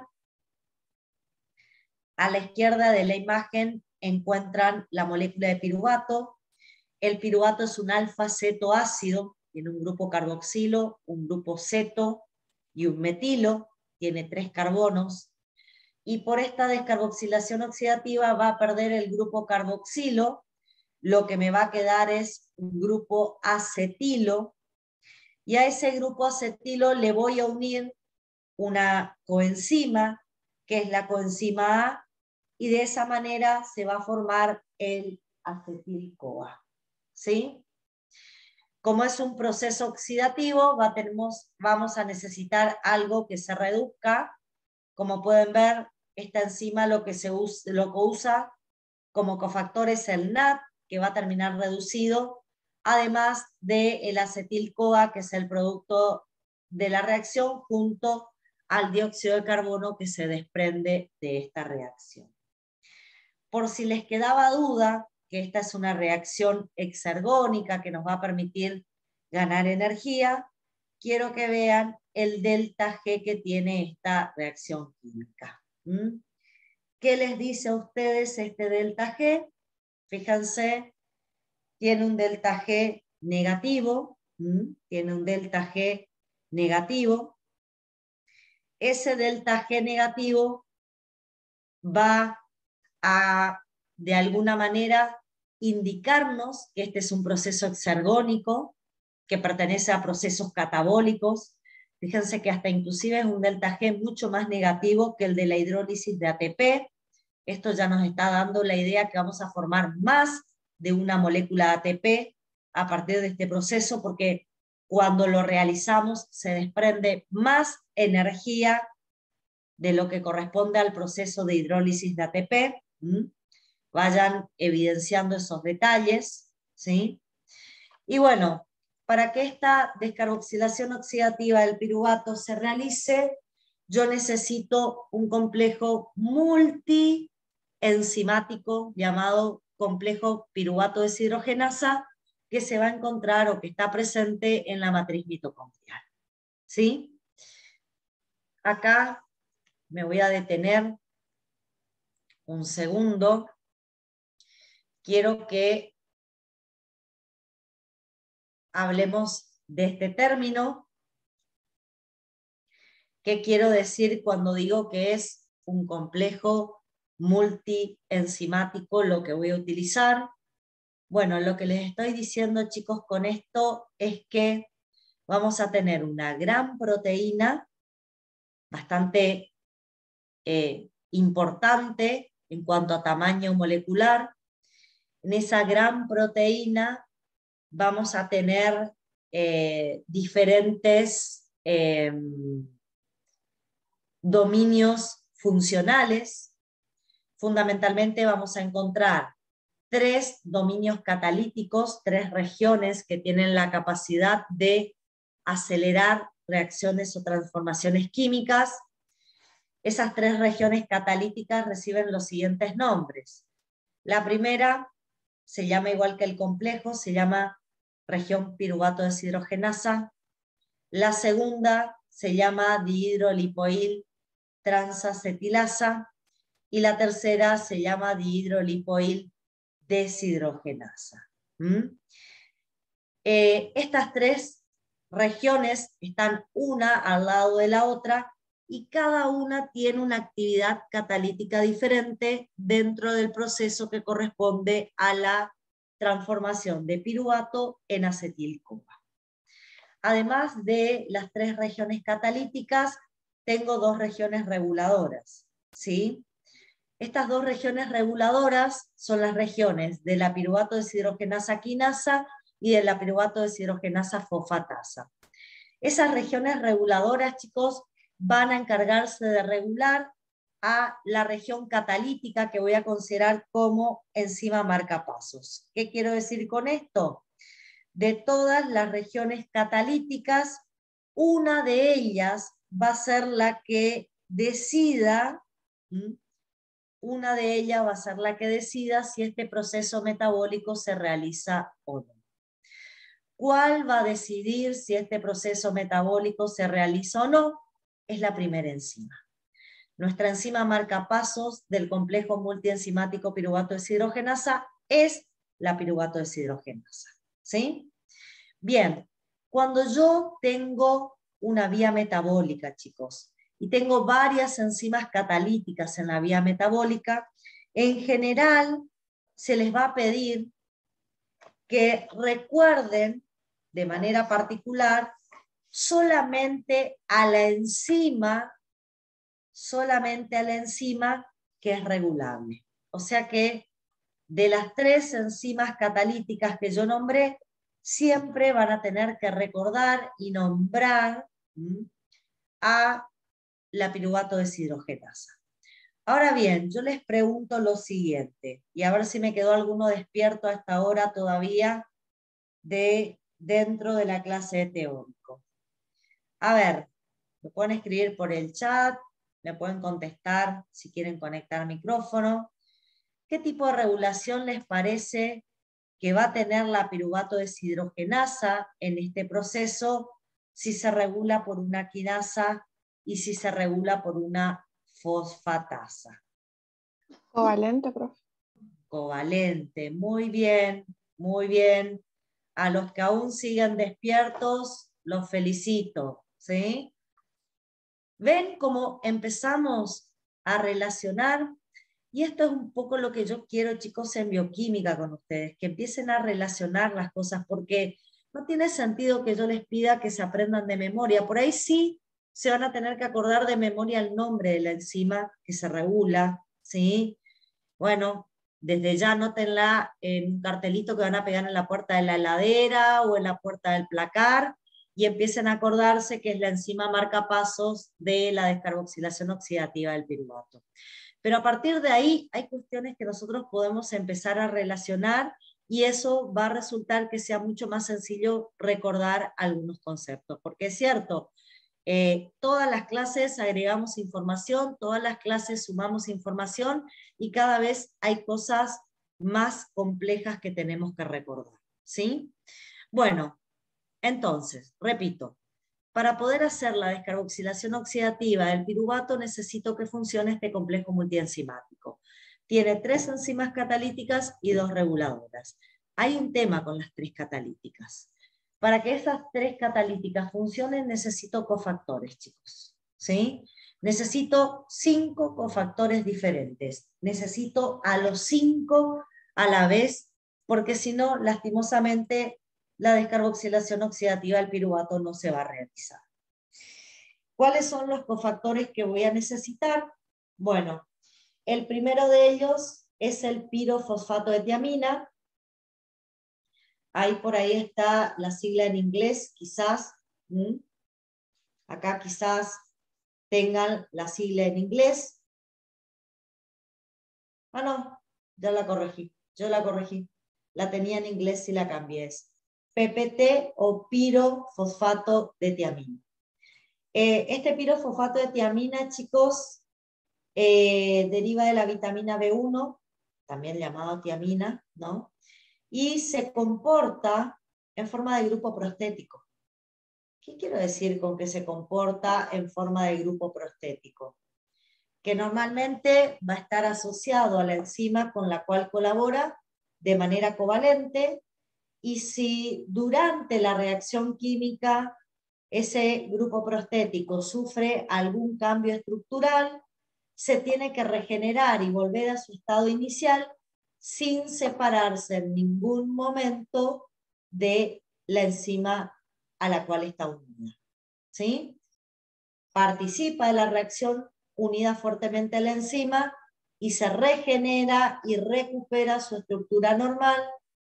a la izquierda de la imagen encuentran la molécula de piruvato. El piruvato es un alfa-cetoácido, tiene un grupo carboxilo, un grupo ceto y un metilo, tiene 3 carbonos, y por esta descarboxilación oxidativa va a perder el grupo carboxilo, lo que me va a quedar es un grupo acetilo, y a ese grupo acetilo le voy a unir una coenzima, que es la coenzima A, y de esa manera se va a formar el acetil-CoA. ¿Sí? Como es un proceso oxidativo, vamos a necesitar algo que se reduzca. Como pueden ver, esta enzima lo que usa como cofactor es el NAD, que va a terminar reducido, además del acetil-CoA, que es el producto de la reacción, junto al dióxido de carbono que se desprende de esta reacción. Por si les quedaba duda, que esta es una reacción exergónica que nos va a permitir ganar energía, quiero que vean el delta G que tiene esta reacción química. ¿Qué les dice a ustedes este delta G? Fíjense, tiene un delta G negativo, tiene un delta G negativo. Ese delta G negativo va a, de alguna manera, indicarnos que este es un proceso exergónico, que pertenece a procesos catabólicos. Fíjense que hasta inclusive es un delta G mucho más negativo que el de la hidrólisis de ATP. Esto ya nos está dando la idea que vamos a formar más de una molécula ATP a partir de este proceso, porque cuando lo realizamos se desprende más energía de lo que corresponde al proceso de hidrólisis de ATP. Vayan evidenciando esos detalles, ¿sí? Y bueno, para que esta descarboxilación oxidativa del piruvato se realice, yo necesito un complejo multienzimático llamado complejo piruvato deshidrogenasa, que se va a encontrar o que está presente en la matriz mitocondrial. ¿Sí? Acá me voy a detener un segundo. Quiero que hablemos de este término. ¿Qué quiero decir cuando digo que es un complejo multienzimático lo que voy a utilizar? Bueno, lo que les estoy diciendo, chicos, con esto es que vamos a tener una gran proteína, bastante importante en cuanto a tamaño molecular. En esa gran proteína vamos a tener diferentes dominios funcionales. Fundamentalmente vamos a encontrar 3 dominios catalíticos, 3 regiones que tienen la capacidad de acelerar reacciones o transformaciones químicas. Esas 3 regiones catalíticas reciben los siguientes nombres. La primera se llama igual que el complejo, se llama región piruvato deshidrogenasa. La segunda se llama dihidrolipoil transacetilasa. Y la tercera se llama dihidrolipoil deshidrogenasa. Estas 3 regiones están una al lado de la otra y cada una tiene una actividad catalítica diferente dentro del proceso que corresponde a la transformación de piruvato en acetil-CoA. Además de las 3 regiones catalíticas, tengo 2 regiones reguladoras, ¿sí? Estas 2 regiones reguladoras son las regiones de la piruvato deshidrogenasa quinasa y de la piruvato deshidrogenasa fosfatasa. Esas regiones reguladoras, chicos, van a encargarse de regular a la región catalítica que voy a considerar como enzima marcapasos. ¿Qué quiero decir con esto? De todas las regiones catalíticas, una de ellas va a ser la que decida, si este proceso metabólico se realiza o no. ¿Cuál va a decidir si este proceso metabólico se realiza o no? Es la primera enzima. Nuestra enzima marcapasos del complejo multienzimático piruvato deshidrogenasa es la piruvato deshidrogenasa. ¿Sí? Bien, cuando yo tengo una vía metabólica, chicos, y tengo varias enzimas catalíticas en la vía metabólica, en general se les va a pedir que recuerden de manera particular solamente a la enzima que es regulable. O sea que de las 3 enzimas catalíticas que yo nombré, siempre van a tener que recordar y nombrar a la piruvato deshidrogenasa. Ahora bien, yo les pregunto lo siguiente, y a ver si me quedó alguno despierto a esta hora todavía dentro de la clase de teórico. A ver, me pueden escribir por el chat, me pueden contestar si quieren conectar micrófono. ¿Qué tipo de regulación les parece que va a tener la piruvato deshidrogenasa en este proceso si se regula por una quinasa y si se regula por una fosfatasa? Covalente, profe. Covalente, muy bien, muy bien. A los que aún siguen despiertos, los felicito, ¿sí? ¿Ven cómo empezamos a relacionar? Y esto es un poco lo que yo quiero, chicos, en bioquímica con ustedes, que empiecen a relacionar las cosas, porque no tiene sentido que yo les pida que se aprendan de memoria. Por ahí sí se van a tener que acordar de memoria el nombre de la enzima que se regula, ¿sí? Bueno, desde ya anótenla en un cartelito que van a pegar en la puerta de la heladera o en la puerta del placar, y empiecen a acordarse que es la enzima marcapasos de la descarboxilación oxidativa del piruvato. Pero a partir de ahí hay cuestiones que nosotros podemos empezar a relacionar y eso va a resultar que sea mucho más sencillo recordar algunos conceptos. Porque es cierto, todas las clases agregamos información, todas las clases sumamos información y cada vez hay cosas más complejas que tenemos que recordar. ¿Sí? Bueno, entonces, repito, para poder hacer la descarboxilación oxidativa del piruvato necesito que funcione este complejo multienzimático. Tiene 3 enzimas catalíticas y 2 reguladoras. Hay un tema con las 3 catalíticas. Para que esas 3 catalíticas funcionen necesito cofactores, chicos. ¿Sí? Necesito 5 cofactores diferentes. Necesito a los 5 a la vez, porque si no, lastimosamente, la descarboxilación oxidativa del piruvato no se va a realizar. ¿Cuáles son los cofactores que voy a necesitar? Bueno, el primero de ellos es el pirofosfato de tiamina. Ahí por ahí está la sigla en inglés, quizás. Acá quizás tengan la sigla en inglés. Ah, no, ya la corregí. Yo la corregí. La tenía en inglés y la cambié. Es PPT o pirofosfato de tiamina. Este pirofosfato de tiamina, chicos, deriva de la vitamina B1, también llamada tiamina, ¿no? Y se comporta en forma de grupo prostético. ¿Qué quiero decir con que se comporta en forma de grupo prostético? Que normalmente va a estar asociado a la enzima con la cual colabora de manera covalente, y si durante la reacción química ese grupo prostético sufre algún cambio estructural, se tiene que regenerar y volver a su estado inicial sin separarse en ningún momento de la enzima a la cual está unida. ¿Sí? Participa de la reacción unida fuertemente a la enzima y se regenera y recupera su estructura normal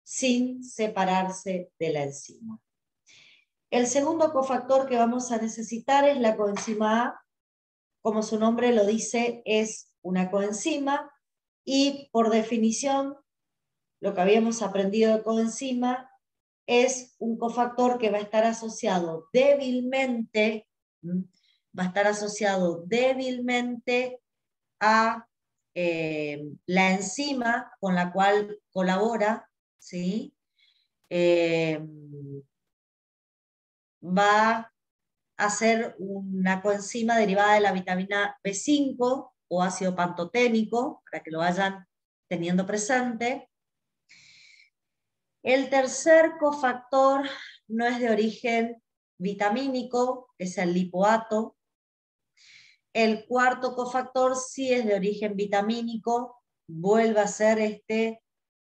sin separarse de la enzima. El segundo cofactor que vamos a necesitar es la coenzima A. Como su nombre lo dice, es una coenzima y por definición lo que habíamos aprendido de coenzima es un cofactor que va a estar asociado débilmente, a la enzima con la cual colabora, ¿sí? Va a ser una coenzima derivada de la vitamina B5 o ácido pantoténico, para que lo vayan teniendo presente. El tercer cofactor no es de origen vitamínico, es el lipoato. El cuarto cofactor sí es de origen vitamínico, vuelve a ser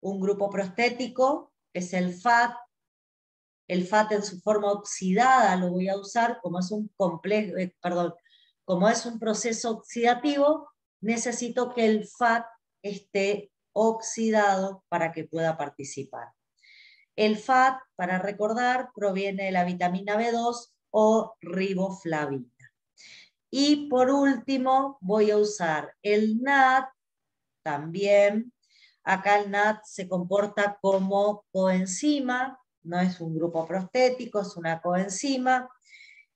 un grupo prostético, es el FAT. El FAT en su forma oxidada lo voy a usar como es como es un proceso oxidativo, necesito que el FAT esté oxidado para que pueda participar. El FAT, para recordar, proviene de la vitamina B2 o riboflavina. Y por último voy a usar el NAT también. Acá el NAT se comporta como coenzima, no es un grupo prostético, es una coenzima.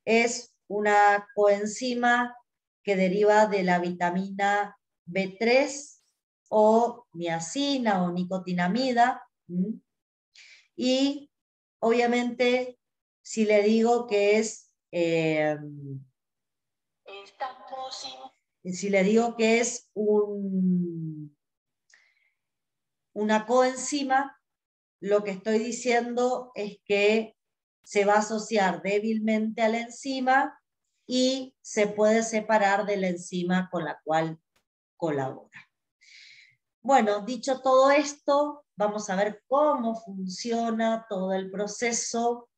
Es una coenzima que deriva de la vitamina B3 o niacina o nicotinamida. Y obviamente si le digo que es una coenzima, lo que estoy diciendo es que se va a asociar débilmente a la enzima y se puede separar de la enzima con la cual colabora. Bueno, dicho todo esto, vamos a ver cómo funciona todo el proceso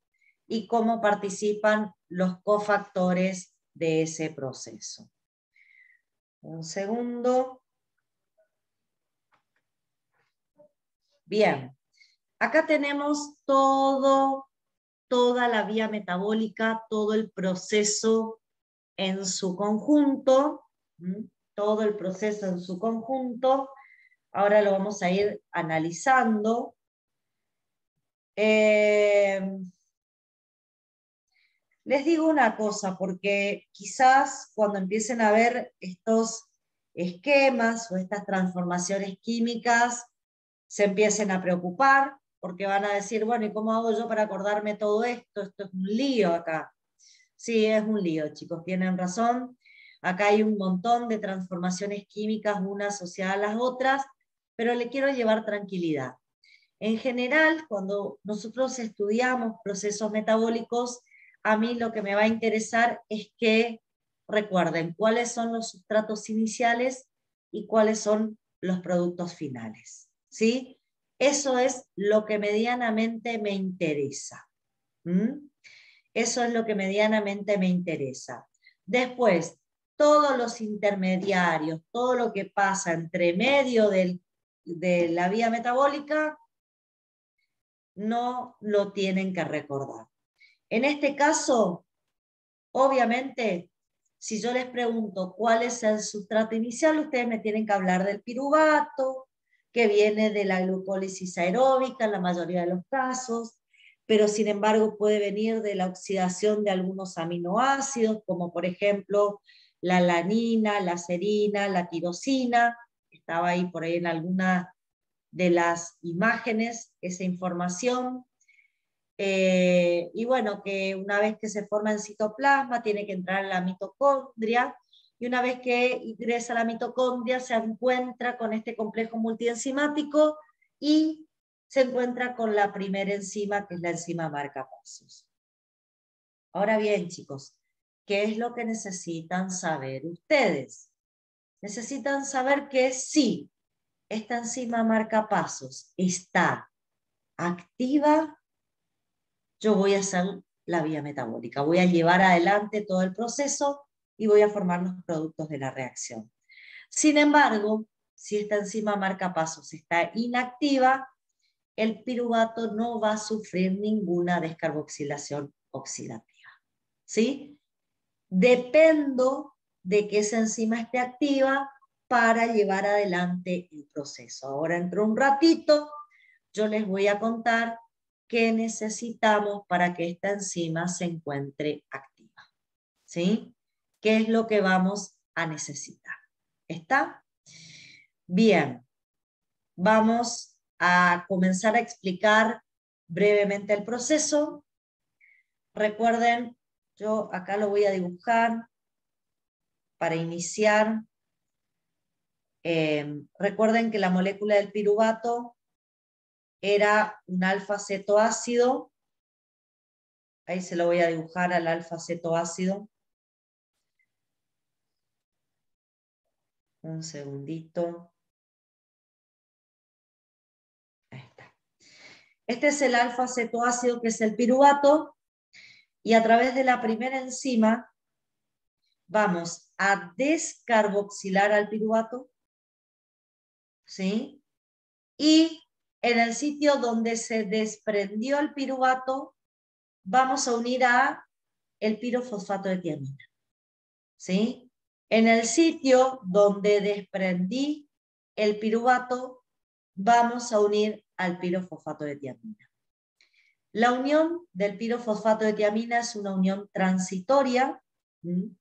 y cómo participan los cofactores de ese proceso. Un segundo. Bien, acá tenemos toda la vía metabólica, todo el proceso en su conjunto, todo el proceso en su conjunto. Ahora lo vamos a ir analizando. Les digo una cosa, porque quizás cuando empiecen a ver estos esquemas o estas transformaciones químicas, se empiecen a preocupar, porque van a decir, bueno, ¿y cómo hago yo para acordarme todo esto? Esto es un lío acá. Sí, es un lío, chicos, tienen razón. Acá hay un montón de transformaciones químicas, unas asociadas a las otras, pero le quiero llevar tranquilidad. En general, cuando nosotros estudiamos procesos metabólicos, a mí lo que me va a interesar es que recuerden cuáles son los sustratos iniciales y cuáles son los productos finales. ¿Sí? Eso es lo que medianamente me interesa. Eso es lo que medianamente me interesa. Después, todos los intermediarios, todo lo que pasa entre medio de la vía metabólica, no lo tienen que recordar. En este caso, obviamente, si yo les pregunto cuál es el sustrato inicial, ustedes me tienen que hablar del piruvato, que viene de la glucólisis aeróbica en la mayoría de los casos, pero sin embargo puede venir de la oxidación de algunos aminoácidos, como por ejemplo la alanina, la serina, la tirosina. Estaba ahí por ahí en alguna de las imágenes esa información. Y bueno, que una vez que se forma el citoplasma tiene que entrar en la mitocondria, y una vez que ingresa a la mitocondria se encuentra con este complejo multienzimático y se encuentra con la primera enzima, que es la enzima marcapasos. Ahora bien, chicos, ¿qué es lo que necesitan saber ustedes? Necesitan saber que sí, esta enzima marcapasos está activa, yo voy a hacer la vía metabólica, voy a llevar adelante todo el proceso y voy a formar los productos de la reacción. Sin embargo, si esta enzima marcapasos está inactiva, el piruvato no va a sufrir ninguna descarboxilación oxidativa. ¿Sí? Dependo de que esa enzima esté activa para llevar adelante el proceso. Ahora, dentro de un ratito, yo les voy a contar qué necesitamos para que esta enzima se encuentre activa. ¿Sí? ¿Qué es lo que vamos a necesitar? ¿Está? Bien. Vamos a comenzar a explicar brevemente el proceso. Recuerden, yo acá lo voy a dibujar para iniciar. Recuerden que la molécula del piruvato era un alfa-cetoácido. Ahí se lo voy a dibujar al alfa-cetoácido. Un segundito. Ahí está. Este es el alfa-cetoácido, que es el piruvato, y a través de la primera enzima vamos a descarboxilar al piruvato, ¿sí? Y en el sitio donde se desprendió el piruvato, vamos a unir a el pirofosfato de tiamina, ¿sí? En el sitio donde desprendí el piruvato, vamos a unir al pirofosfato de tiamina. La unión del pirofosfato de tiamina es una unión transitoria,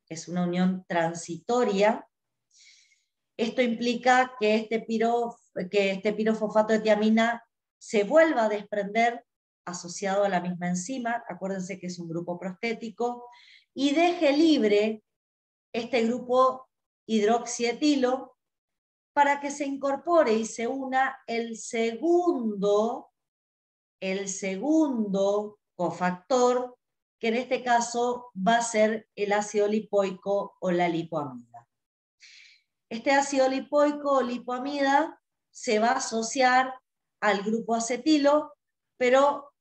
es una unión transitoria. Esto implica que este pirofosfato de tiamina se vuelva a desprender asociado a la misma enzima, acuérdense que es un grupo prostético, y deje libre este grupo hidroxietilo para que se incorpore y se una el segundo cofactor, que en este caso va a ser el ácido lipoico o la lipoamida. Este ácido lipoico o lipoamida se va a asociar al grupo acetilo, pero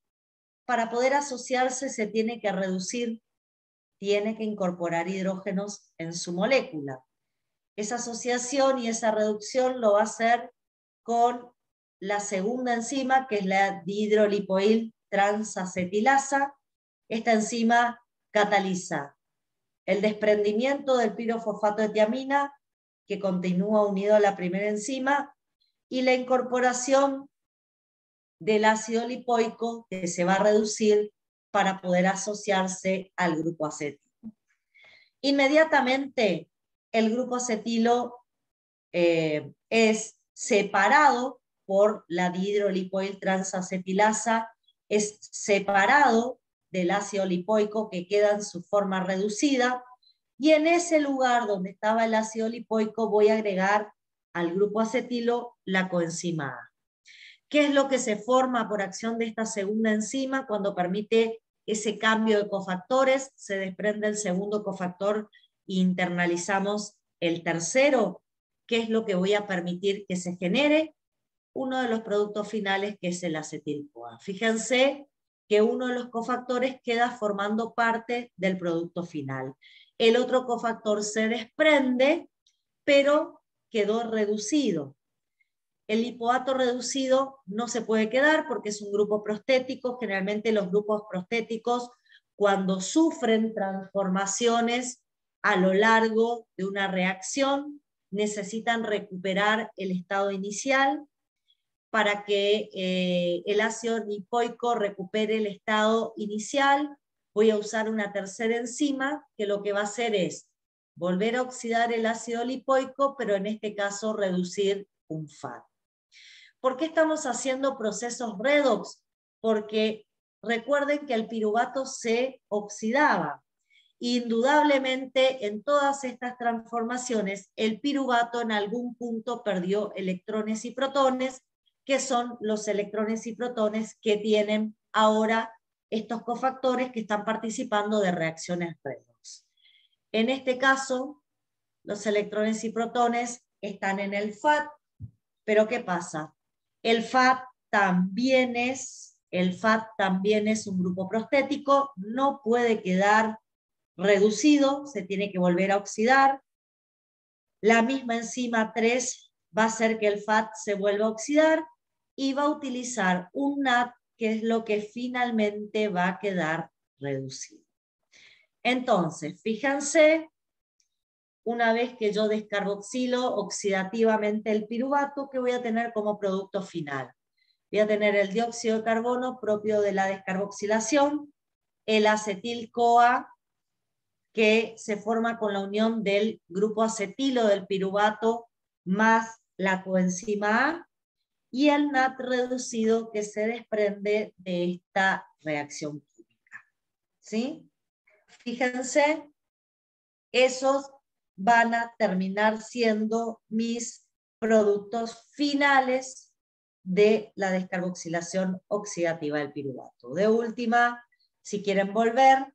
para poder asociarse se tiene que reducir, tiene que incorporar hidrógenos en su molécula. Esa asociación y esa reducción lo va a hacer con la segunda enzima, que es la dihidrolipoil transacetilasa. Esta enzima cataliza el desprendimiento del pirofosfato de tiamina, que continúa unido a la primera enzima, y la incorporación del ácido lipoico, que se va a reducir para poder asociarse al grupo acetilo. Inmediatamente el grupo acetilo es separado por la dihidrolipoil transacetilasa, es separado del ácido lipoico que queda en su forma reducida, y en ese lugar donde estaba el ácido lipoico voy a agregar al grupo acetilo la coenzima A. ¿Qué es lo que se forma por acción de esta segunda enzima cuando permite ese cambio de cofactores? Se desprende el segundo cofactor e internalizamos el tercero. ¿Qué es lo que voy a permitir que se genere? Uno de los productos finales, que es el acetil-CoA. Fíjense que uno de los cofactores queda formando parte del producto final. el otro cofactor se desprende, pero quedó reducido. El lipoato reducido no se puede quedar porque es un grupo prostético. Generalmente los grupos prostéticos, cuando sufren transformaciones a lo largo de una reacción, necesitan recuperar el estado inicial para que el ácido lipoico recupere el estado inicial. Voy a usar una tercera enzima que lo que va a hacer es volver a oxidar el ácido lipoico, pero en este caso reducir un FAT. ¿Por qué estamos haciendo procesos redox? Porque recuerden que el piruvato se oxidaba. Indudablemente, en todas estas transformaciones, el piruvato en algún punto perdió electrones y protones, que son los electrones y protones que tienen ahora estos cofactores que están participando de reacciones redox. En este caso, los electrones y protones están en el FAT, pero ¿qué pasa? El FAT también es un grupo prostético, no puede quedar reducido, se tiene que volver a oxidar. La misma enzima 3 va a hacer que el FAT se vuelva a oxidar y va a utilizar un NAT, que es lo que finalmente va a quedar reducido. Entonces, fíjense, una vez que yo descarboxilo oxidativamente el piruvato, ¿qué voy a tener como producto final? Voy a tener el dióxido de carbono propio de la descarboxilación, el acetil-CoA, que se forma con la unión del grupo acetilo del piruvato más la coenzima A, y el NAT reducido que se desprende de esta reacción química. ¿Sí? Fíjense, esos van a terminar siendo mis productos finales de la descarboxilación oxidativa del piruvato. De última, si quieren volver,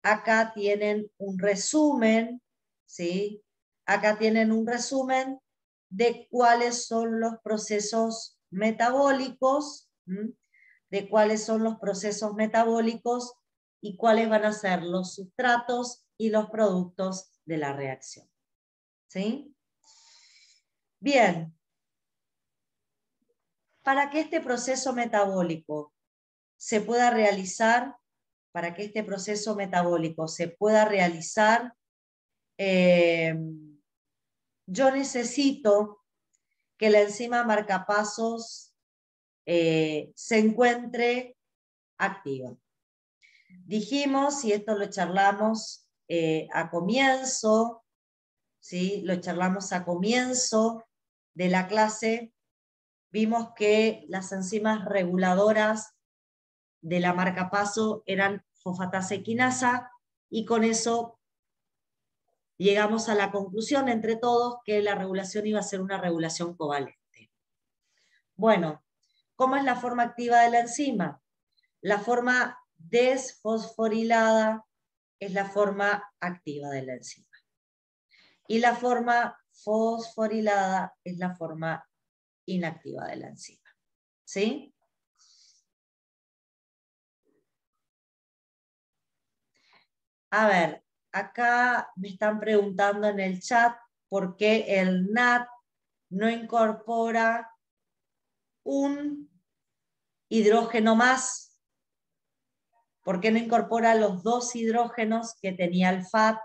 acá tienen un resumen, ¿sí? Acá tienen un resumen de cuáles son los procesos metabólicos, de cuáles son los procesos metabólicos y cuáles van a ser los sustratos y los productos de la reacción. ¿Sí? Bien. Para que este proceso metabólico se pueda realizar, yo necesito que la enzima marcapasos se encuentre activa. Dijimos, y esto lo charlamos a comienzo, ¿sí? Lo charlamos a comienzo de la clase, vimos que las enzimas reguladoras de la marcapaso eran fosfatasa y quinasa, y con eso llegamos a la conclusión entre todos que la regulación iba a ser una regulación covalente. Bueno, ¿cómo es la forma activa de la enzima? La forma desfosforilada es la forma activa de la enzima. Y la forma fosforilada es la forma inactiva de la enzima. ¿Sí? A ver, acá me están preguntando en el chat por qué el NAT no incorpora un hidrógeno más. ¿Por qué no incorpora los dos hidrógenos que tenía el FAT?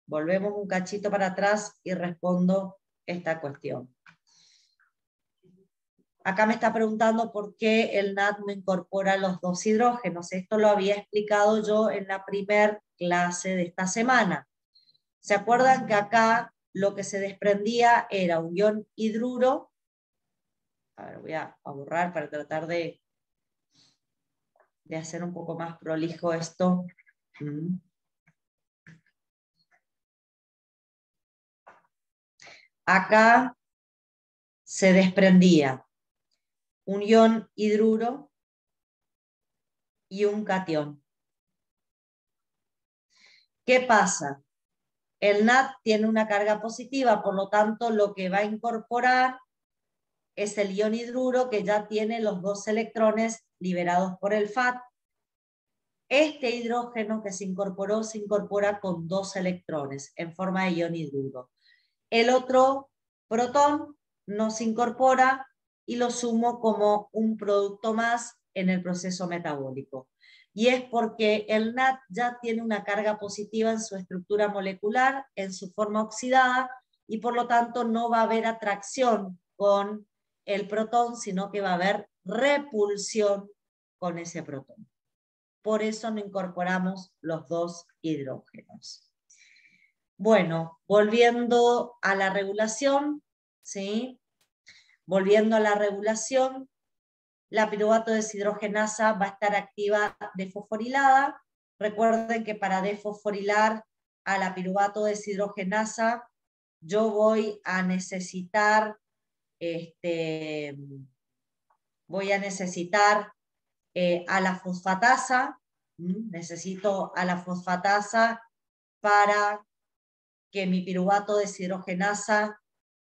Volvemos un cachito para atrás y respondo esta cuestión. Acá me está preguntando por qué el NAT no incorpora los dos hidrógenos. Esto lo había explicado yo en la primer clase de esta semana. ¿Se acuerdan que acá lo que se desprendía era un ion hidruro? A ver, voy a borrar para tratar de hacer un poco más prolijo esto. Acá se desprendía un ion hidruro y un catión. ¿Qué pasa? El NAT tiene una carga positiva, por lo tanto lo que va a incorporar es el ion hidruro, que ya tiene los dos electrones liberados por el FAT. Este hidrógeno que se incorpora con 2 electrones en forma de ion hidruro. El otro protón no se incorpora y lo sumo como un producto más en el proceso metabólico. Y es porque el NAD ya tiene una carga positiva en su estructura molecular, en su forma oxidada, y por lo tanto no va a haber atracción con el protón, sino que va a haber repulsión con ese protón. Por eso no incorporamos los 2 hidrógenos. Bueno, volviendo a la regulación, ¿sí? Volviendo a la regulación, la piruvato deshidrogenasa va a estar activa desfosforilada. Recuerden que para desfosforilar a la piruvato deshidrogenasa, yo voy a necesitar, a la fosfatasa, necesito a la fosfatasa para que mi piruvato deshidrogenasa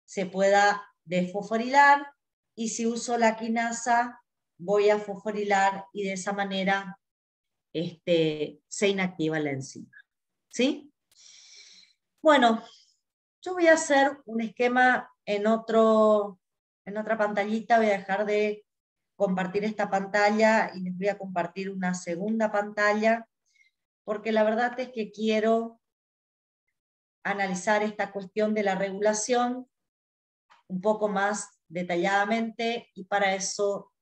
se pueda desfosforilar, y si uso la quinasa voy a fosforilar y de esa manera se inactiva la enzima. ¿Sí? Bueno, yo voy a hacer un esquema en otra pantallita, voy a dejar de compartir esta pantalla y les voy a compartir una segunda pantalla, porque la verdad es que quiero analizar esta cuestión de la regulación un poco más detalladamente, y para eso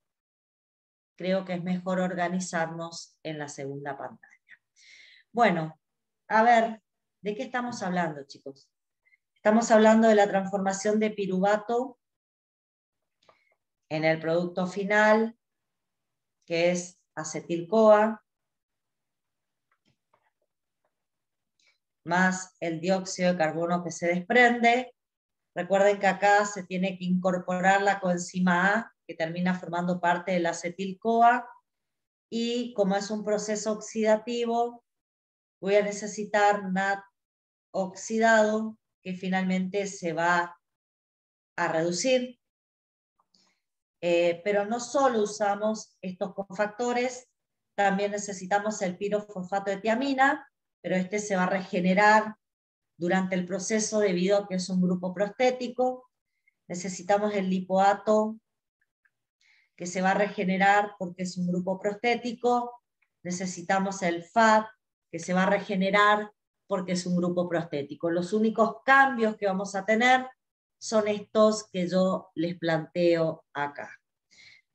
creo que es mejor organizarnos en la segunda pantalla. Bueno, a ver, ¿de qué estamos hablando, chicos? Estamos hablando de la transformación de piruvato en el producto final, que es acetil-CoA, más el dióxido de carbono que se desprende. Recuerden que acá se tiene que incorporar la coenzima A, que termina formando parte del acetil-CoA, y como es un proceso oxidativo, voy a necesitar NAD oxidado, que finalmente se va a reducir. Pero no solo usamos estos cofactores, también necesitamos el pirofosfato de tiamina, pero este se va a regenerar durante el proceso debido a que es un grupo prostético. Necesitamos el lipoato, que se va a regenerar porque es un grupo prostético. Necesitamos el FAT, que se va a regenerar porque es un grupo prostético. Los únicos cambios que vamos a tener son estos que yo les planteo acá.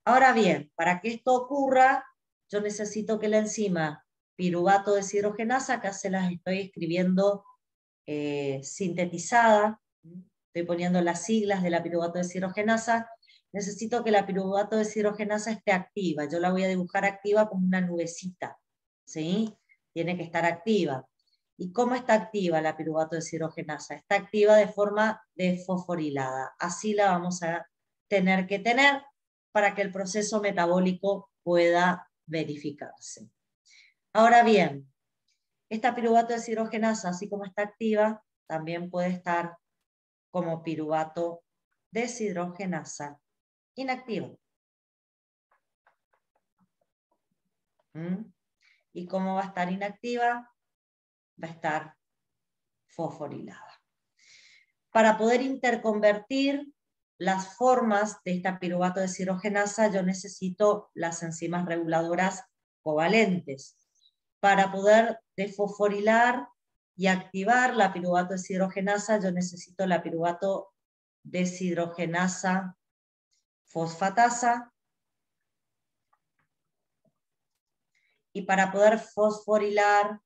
Ahora bien, para que esto ocurra, yo necesito que la enzima piruvato deshidrogenasa, acá se las estoy escribiendo sintetizada, estoy poniendo las siglas de la piruvato deshidrogenasa, necesito que la piruvato deshidrogenasa esté activa. Yo la voy a dibujar activa como una nubecita, ¿sí? Tiene que estar activa. ¿Y cómo está activa la piruvato deshidrogenasa? Está activa de forma desfosforilada. Así la vamos a tener que tener para que el proceso metabólico pueda verificarse. Ahora bien, esta piruvato deshidrogenasa, así como está activa, también puede estar como piruvato deshidrogenasa inactivo. ¿Y cómo va a estar inactiva? Va a estar fosforilada. Para poder interconvertir las formas de esta piruvato deshidrogenasa, yo necesito las enzimas reguladoras covalentes. Para poder desfosforilar y activar la piruvato deshidrogenasa, yo necesito la piruvato deshidrogenasa fosfatasa. Y para poder fosforilar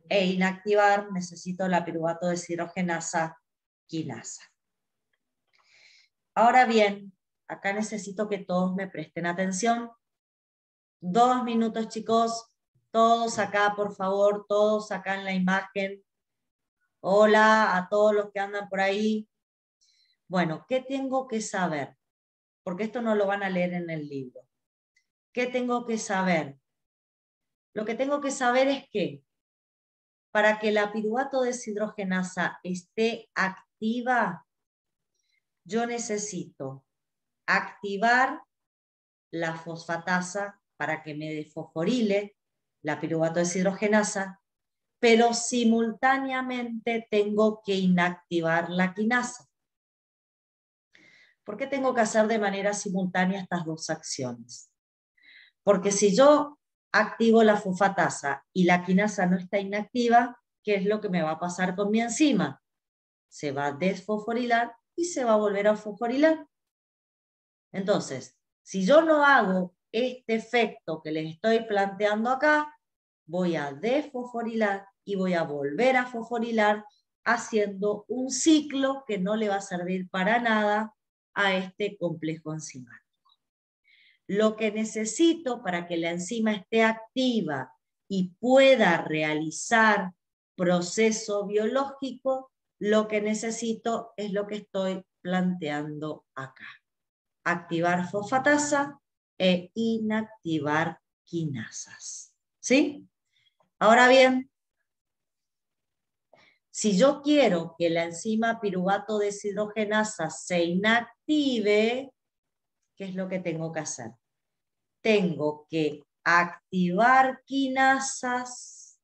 e inactivar, necesito la piruvato deshidrogenasa quinasa. Ahora bien, acá necesito que todos me presten atención. 2 minutos, chicos. Todos acá, por favor, todos acá en la imagen. Hola a todos los que andan por ahí. Bueno, ¿qué tengo que saber? Porque esto no lo van a leer en el libro. ¿Qué tengo que saber? Lo que tengo que saber es que para que la piruvato deshidrogenasa esté activa, yo necesito activar la fosfatasa para que me desfosforile la piruvato deshidrogenasa, pero simultáneamente tengo que inactivar la quinasa. ¿Por qué tengo que hacer de manera simultánea estas dos acciones? Porque si yo activo la fosfatasa y la quinasa no está inactiva, ¿qué es lo que me va a pasar con mi enzima? Se va a desfosforilar y se va a volver a fosforilar. Entonces, si yo no hago este efecto que les estoy planteando acá, voy a desfosforilar y voy a volver a fosforilar, haciendo un ciclo que no le va a servir para nada a este complejo enzimático. Lo que necesito para que la enzima esté activa y pueda realizar proceso biológico, lo que necesito es lo que estoy planteando acá. Activar fosfatasa e inactivar quinasas. ¿Sí? Ahora bien, si yo quiero que la enzima piruvato deshidrogenasa se inactive, ¿qué es lo que tengo que hacer? Tengo que activar quinasas,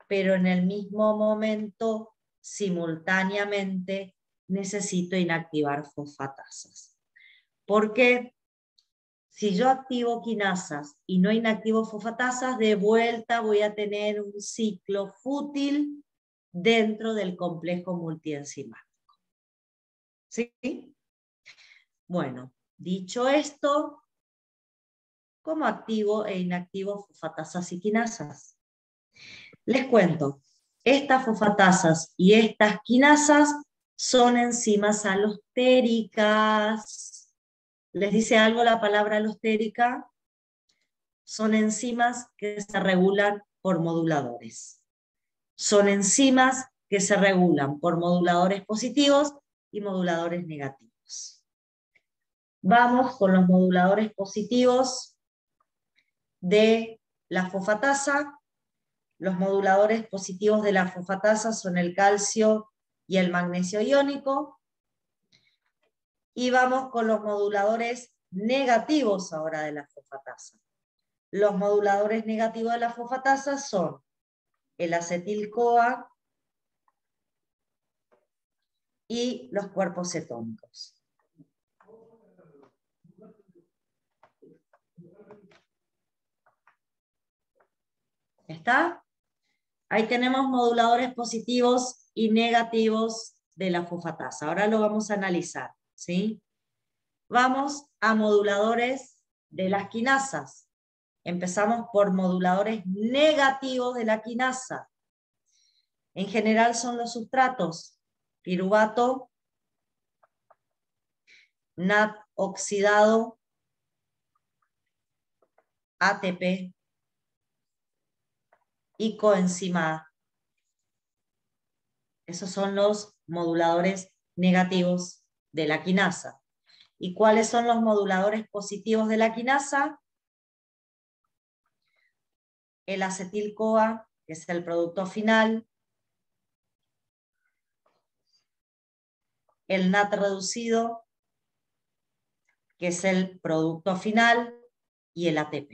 pero en el mismo momento, simultáneamente, necesito inactivar fosfatasas. ¿Por qué? Si yo activo quinasas y no inactivo fosfatasas, de vuelta voy a tener un ciclo fútil dentro del complejo multienzimático. ¿Sí? Bueno, dicho esto, ¿cómo activo e inactivo fosfatasas y quinasas? Les cuento, estas fosfatasas y estas quinasas son enzimas alostéricas. ¿Les dice algo la palabra alostérica? Son enzimas que se regulan por moduladores. Son enzimas que se regulan por moduladores positivos y moduladores negativos. Vamos con los moduladores positivos de la fosfatasa. Los moduladores positivos de la fosfatasa son el calcio y el magnesio iónico. Y vamos con los moduladores negativos ahora de la fosfatasa. Los moduladores negativos de la fosfatasa son el acetil-CoA y los cuerpos cetónicos. ¿Está? Ahí tenemos moduladores positivos y negativos de la fosfatasa. Ahora lo vamos a analizar, ¿sí? Vamos a moduladores de las quinasas. Empezamos por moduladores negativos de la quinasa. En general son los sustratos: piruvato, NAT oxidado, ATP y coenzima A. Esos son los moduladores negativos de la quinasa. ¿Y cuáles son los moduladores positivos de la quinasa? El acetil-CoA, que es el producto final, el NAT reducido, que es el producto final, y el ATP.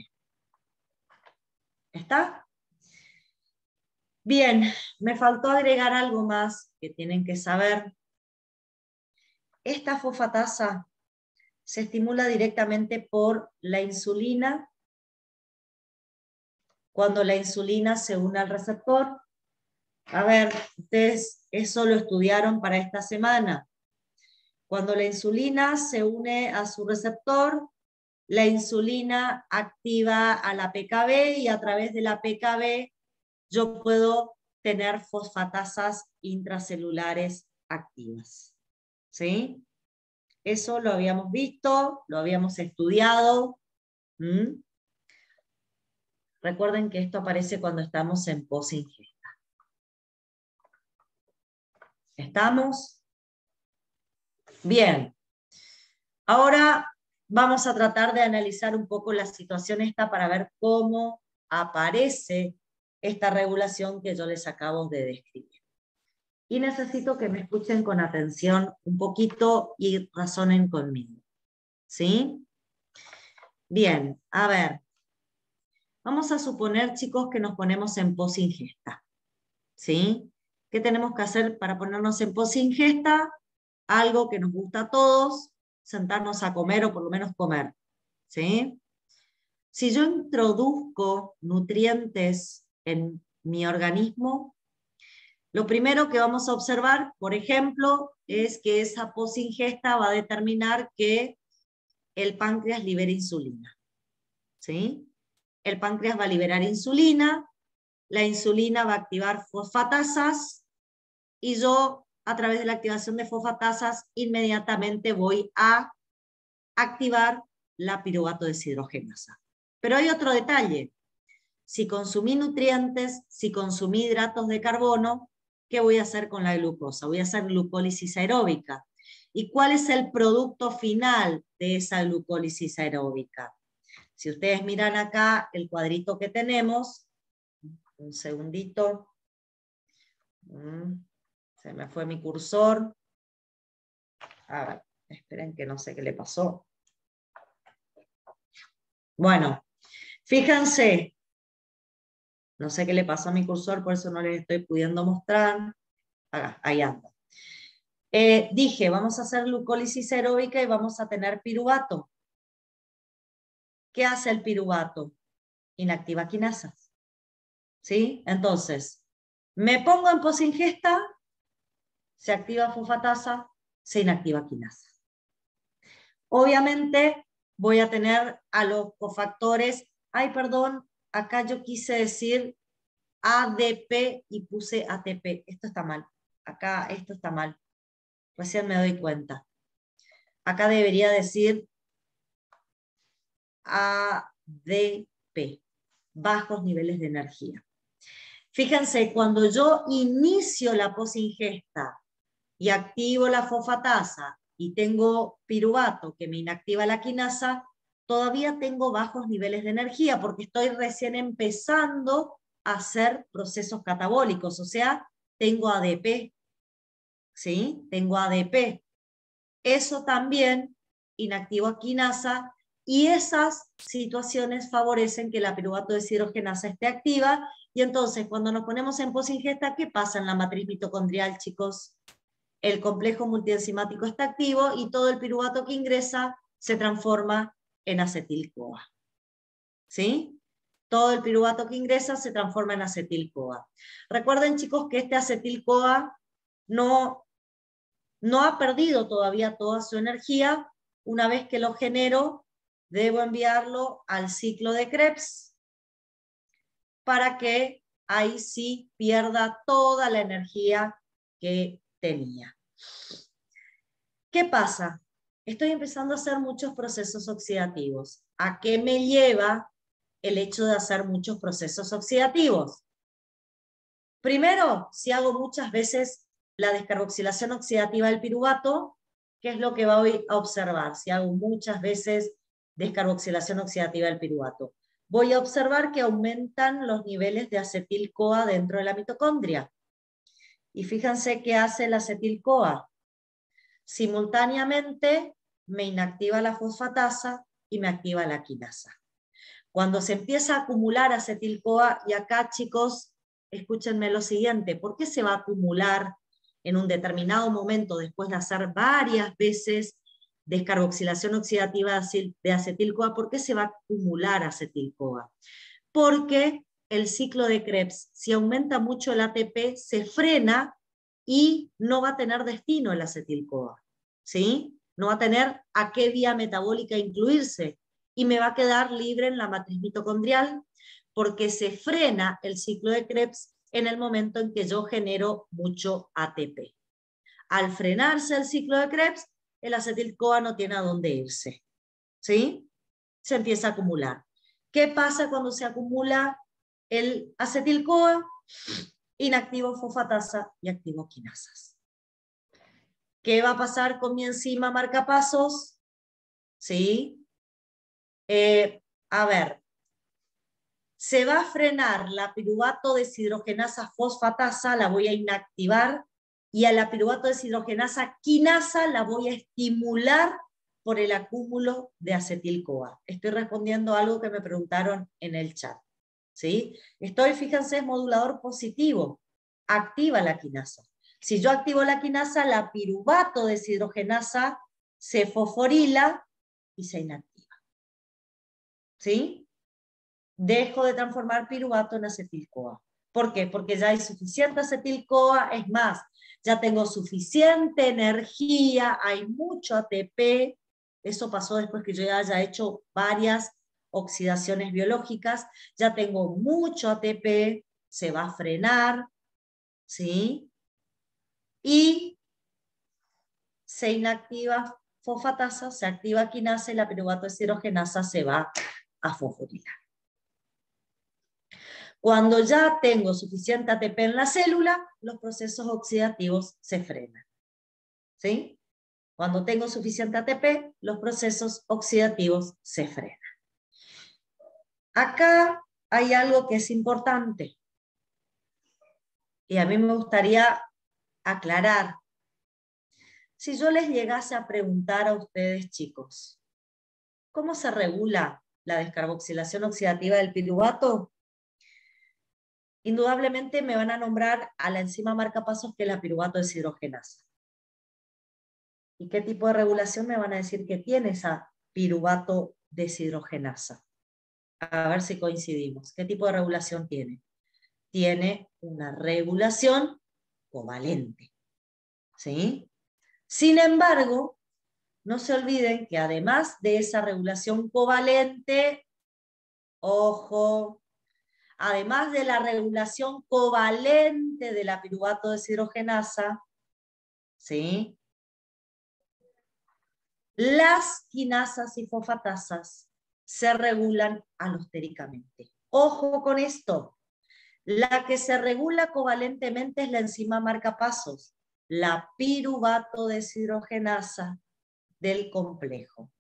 ¿Está? Bien, me faltó agregar algo más que tienen que saber. Esta fosfatasa se estimula directamente por la insulina. Cuando la insulina se une al receptor, a ver, ustedes eso lo estudiaron para esta semana. Cuando la insulina se une a su receptor, la insulina activa a la PKB y a través de la PKB yo puedo tener fosfatasas intracelulares activas. ¿Sí? Eso lo habíamos visto, lo habíamos estudiado. Recuerden que esto aparece cuando estamos en posingesta. ¿Estamos? Bien. Ahora vamos a tratar de analizar un poco la situación esta para ver cómo aparece esta regulación que yo les acabo de describir. Y necesito que me escuchen con atención un poquito y razonen conmigo. ¿Sí? Bien, a ver. Vamos a suponer, chicos, que nos ponemos en posingesta. ¿Sí? ¿Qué tenemos que hacer para ponernos en posingesta? Algo que nos gusta a todos, sentarnos a comer o por lo menos comer. ¿Sí? Si yo introduzco nutrientes en mi organismo, lo primero que vamos a observar, por ejemplo, es que esa posingesta va a determinar que el páncreas libere insulina. ¿Sí? El páncreas va a liberar insulina, la insulina va a activar fosfatasas y yo, a través de la activación de fosfatasas, inmediatamente voy a activar la piruvato deshidrogenasa. Pero hay otro detalle. Si consumí nutrientes, si consumí hidratos de carbono, ¿qué voy a hacer con la glucosa? Voy a hacer glucólisis aeróbica. ¿Y cuál es el producto final de esa glucólisis aeróbica? Si ustedes miran acá el cuadrito que tenemos, un segundito, se me fue mi cursor. A ver, esperen que no sé qué le pasó. Bueno, fíjense, no sé qué le pasó a mi cursor, por eso no les estoy pudiendo mostrar. Ahí anda. Dije, vamos a hacer glucólisis aeróbica y vamos a tener piruvato. ¿Qué hace el piruvato? Inactiva quinasas. ¿Sí? Entonces, me pongo en posingesta, se activa fosfatasa, se inactiva quinasa. Obviamente voy a tener a los cofactores, ay, perdón, acá yo quise decir ADP y puse ATP. Esto está mal. Acá esto está mal. Recién me doy cuenta. Acá debería decir ADP, bajos niveles de energía. Fíjense, cuando yo inicio la posingesta y activo la fosfatasa y tengo piruvato que me inactiva la quinasa, todavía tengo bajos niveles de energía porque estoy recién empezando a hacer procesos catabólicos, o sea, tengo ADP, ¿sí? Tengo ADP. Eso también inactiva quinasa y esas situaciones favorecen que la piruvato deshidrogenasa esté activa y entonces cuando nos ponemos en posingesta, ¿qué pasa en la matriz mitocondrial, chicos? El complejo multienzimático está activo y todo el piruvato que ingresa se transforma en acetil-CoA. ¿Sí? Todo el piruvato que ingresa se transforma en acetil-CoA. Recuerden, chicos, que este acetil-CoA no ha perdido todavía toda su energía. Una vez que lo genero, debo enviarlo al ciclo de Krebs para que ahí sí pierda toda la energía que tenía. ¿Qué pasa? Estoy empezando a hacer muchos procesos oxidativos. ¿A qué me lleva el hecho de hacer muchos procesos oxidativos? Primero, si hago muchas veces la descarboxilación oxidativa del piruvato, ¿qué es lo que voy a observar? Si hago muchas veces descarboxilación oxidativa del piruvato, voy a observar que aumentan los niveles de acetil-CoA dentro de la mitocondria. Y fíjense qué hace el acetil-CoA. Simultáneamente me inactiva la fosfatasa y me activa la quinasa. Cuando se empieza a acumular acetil-CoA, y acá, chicos, escúchenme lo siguiente, ¿por qué se va a acumular en un determinado momento después de hacer varias veces descarboxilación oxidativa de acetil-CoA? ¿Por qué se va a acumular acetil-CoA? Porque el ciclo de Krebs, si aumenta mucho el ATP, se frena y no va a tener destino el acetil-CoA, ¿sí? No va a tener a qué vía metabólica incluirse y me va a quedar libre en la matriz mitocondrial porque se frena el ciclo de Krebs en el momento en que yo genero mucho ATP. Al frenarse el ciclo de Krebs, el acetil-CoA no tiene a dónde irse, ¿sí? Se empieza a acumular. ¿Qué pasa cuando se acumula el acetil-CoA? Inactivo fosfatasa y activo quinasas. ¿Qué va a pasar con mi enzima marcapasos? ¿Sí? A ver, se va a frenar la piruvato deshidrogenasa fosfatasa, la voy a inactivar, y a la piruvato deshidrogenasa quinasa la voy a estimular por el acúmulo de acetil-CoA. Estoy respondiendo a algo que me preguntaron en el chat. ¿Sí? Fíjense, es modulador positivo, activa la quinasa. Si yo activo la quinasa, la piruvato deshidrogenasa se fosforila y se inactiva. ¿Sí? Dejo de transformar piruvato en acetil-CoA. ¿Por qué? Porque ya hay suficiente acetil-CoA, es más, ya tengo suficiente energía, hay mucho ATP. Eso pasó después que yo ya haya hecho varias oxidaciones biológicas, ya tengo mucho ATP, se va a frenar, ¿sí? Y se inactiva fosfatasa, se activa quinasa y la piruvato deshidrogenasa se va a fosforilar. Cuando ya tengo suficiente ATP en la célula, los procesos oxidativos se frenan. ¿Sí? Cuando tengo suficiente ATP, los procesos oxidativos se frenan. Acá hay algo que es importante. Y a mí me gustaría aclarar. Si yo les llegase a preguntar a ustedes, chicos, ¿cómo se regula la descarboxilación oxidativa del piruvato? Indudablemente me van a nombrar a la enzima marcapasos, que es la piruvato deshidrogenasa. ¿Y qué tipo de regulación me van a decir que tiene esa piruvato deshidrogenasa? A ver si coincidimos. ¿Qué tipo de regulación tiene? Tiene una regulación covalente. ¿Sí? Sin embargo, no se olviden que además de esa regulación covalente, ojo, además de la regulación covalente de la piruvato deshidrogenasa, ¿sí? Las quinasas y fosfatasas se regulan alostéricamente. Ojo con esto. La que se regula covalentemente es la enzima marcapasos, la piruvato deshidrogenasa del complejo.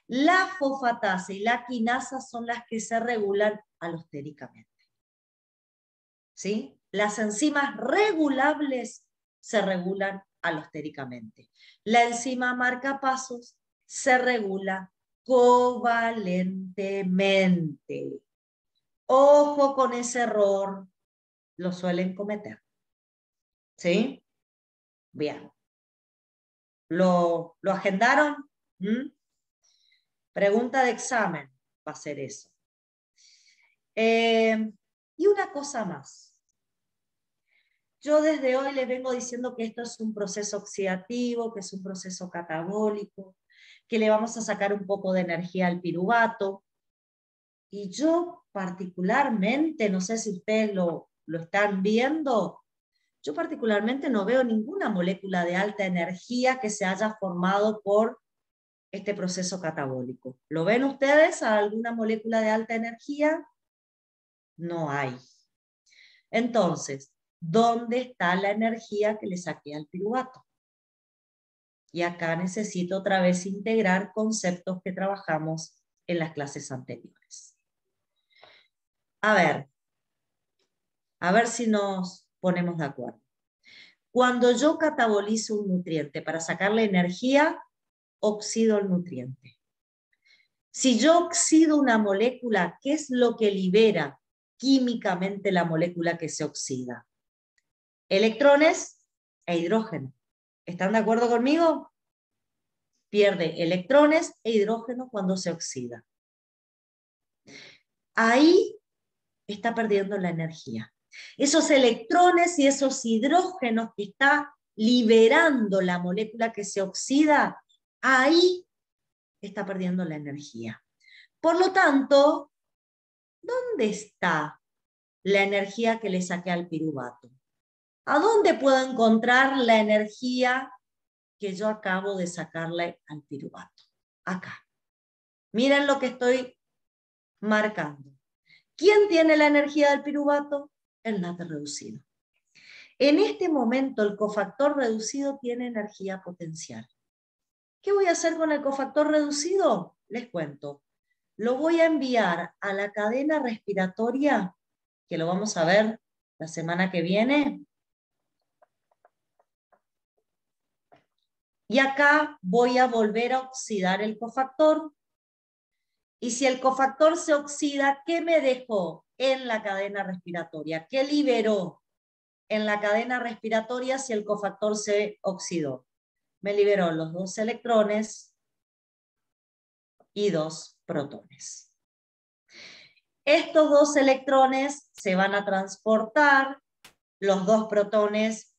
La fosfatasa y la quinasa son las que se regulan alostéricamente. ¿Sí? Las enzimas regulables se regulan alostéricamente. La enzima marcapasos se regula covalentemente. Ojo con ese error, lo suelen cometer. ¿Sí? Bien. ¿Lo agendaron? ¿Mm? Pregunta de examen va a ser eso. Y una cosa más. Yo desde hoy les vengo diciendo que esto es un proceso oxidativo, que es un proceso catabólico, que le vamos a sacar un poco de energía al piruvato. Y yo particularmente, no sé si ustedes lo están viendo, yo particularmente no veo ninguna molécula de alta energía que se haya formado por este proceso catabólico. ¿Lo ven ustedes a alguna molécula de alta energía? No hay. Entonces, ¿dónde está la energía que le saqué al piruvato? Y acá necesito otra vez integrar conceptos que trabajamos en las clases anteriores. A ver si nos ponemos de acuerdo. Cuando yo catabolizo un nutriente para sacarle energía, oxido el nutriente. Si yo oxido una molécula, ¿qué es lo que libera químicamente la molécula que se oxida? Electrones e hidrógeno. ¿Están de acuerdo conmigo? Pierde electrones e hidrógeno cuando se oxida. Ahí está perdiendo la energía. Esos electrones y esos hidrógenos que está liberando la molécula que se oxida, ahí está perdiendo la energía. Por lo tanto, ¿dónde está la energía que le saqué al piruvato? ¿A dónde puedo encontrar la energía que yo acabo de sacarle al piruvato? Acá. Miren lo que estoy marcando. ¿Quién tiene la energía del piruvato? El NAT reducido. En este momento el cofactor reducido tiene energía potencial. ¿Qué voy a hacer con el cofactor reducido? Les cuento. Lo voy a enviar a la cadena respiratoria, que lo vamos a ver la semana que viene. Y acá voy a volver a oxidar el cofactor. Y si el cofactor se oxida, ¿qué me dejó en la cadena respiratoria? ¿Qué liberó en la cadena respiratoria si el cofactor se oxidó? Me liberó los 2 electrones y 2 protones. Estos 2 electrones se van a transportar, los 2 protones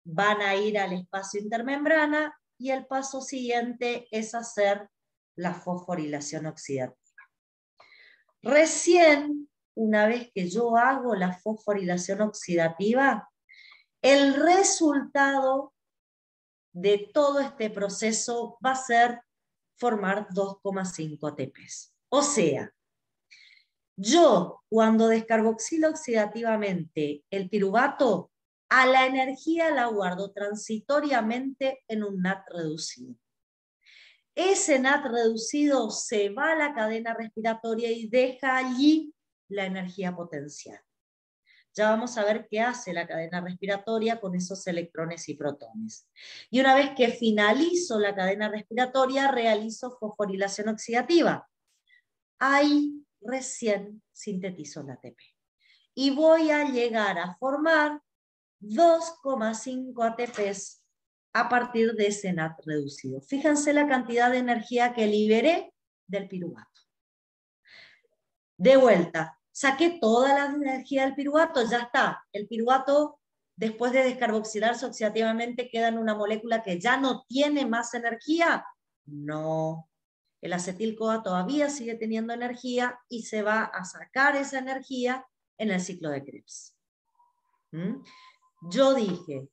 van a ir al espacio intermembrana y el paso siguiente es hacer la fosforilación oxidativa. Recién, una vez que yo hago la fosforilación oxidativa, el resultado de todo este proceso va a ser formar 2,5 ATPs. O sea, yo cuando descarboxilo oxidativamente el piruvato, a la energía la guardo transitoriamente en un NAT reducido. Ese NAT reducido se va a la cadena respiratoria y deja allí la energía potencial. Ya vamos a ver qué hace la cadena respiratoria con esos electrones y protones. Y una vez que finalizo la cadena respiratoria, realizo fosforilación oxidativa. Ahí recién sintetizo la ATP. Y voy a llegar a formar 2,5 ATPs a partir de ese NAT reducido. Fíjense la cantidad de energía que liberé del piruvato. De vuelta, saqué toda la energía del piruvato, ya está. El piruvato, después de descarboxilarse oxidativamente, queda en una molécula que ya no tiene más energía. No. El acetil-CoA todavía sigue teniendo energía y se va a sacar esa energía en el ciclo de Krebs. Yo dije,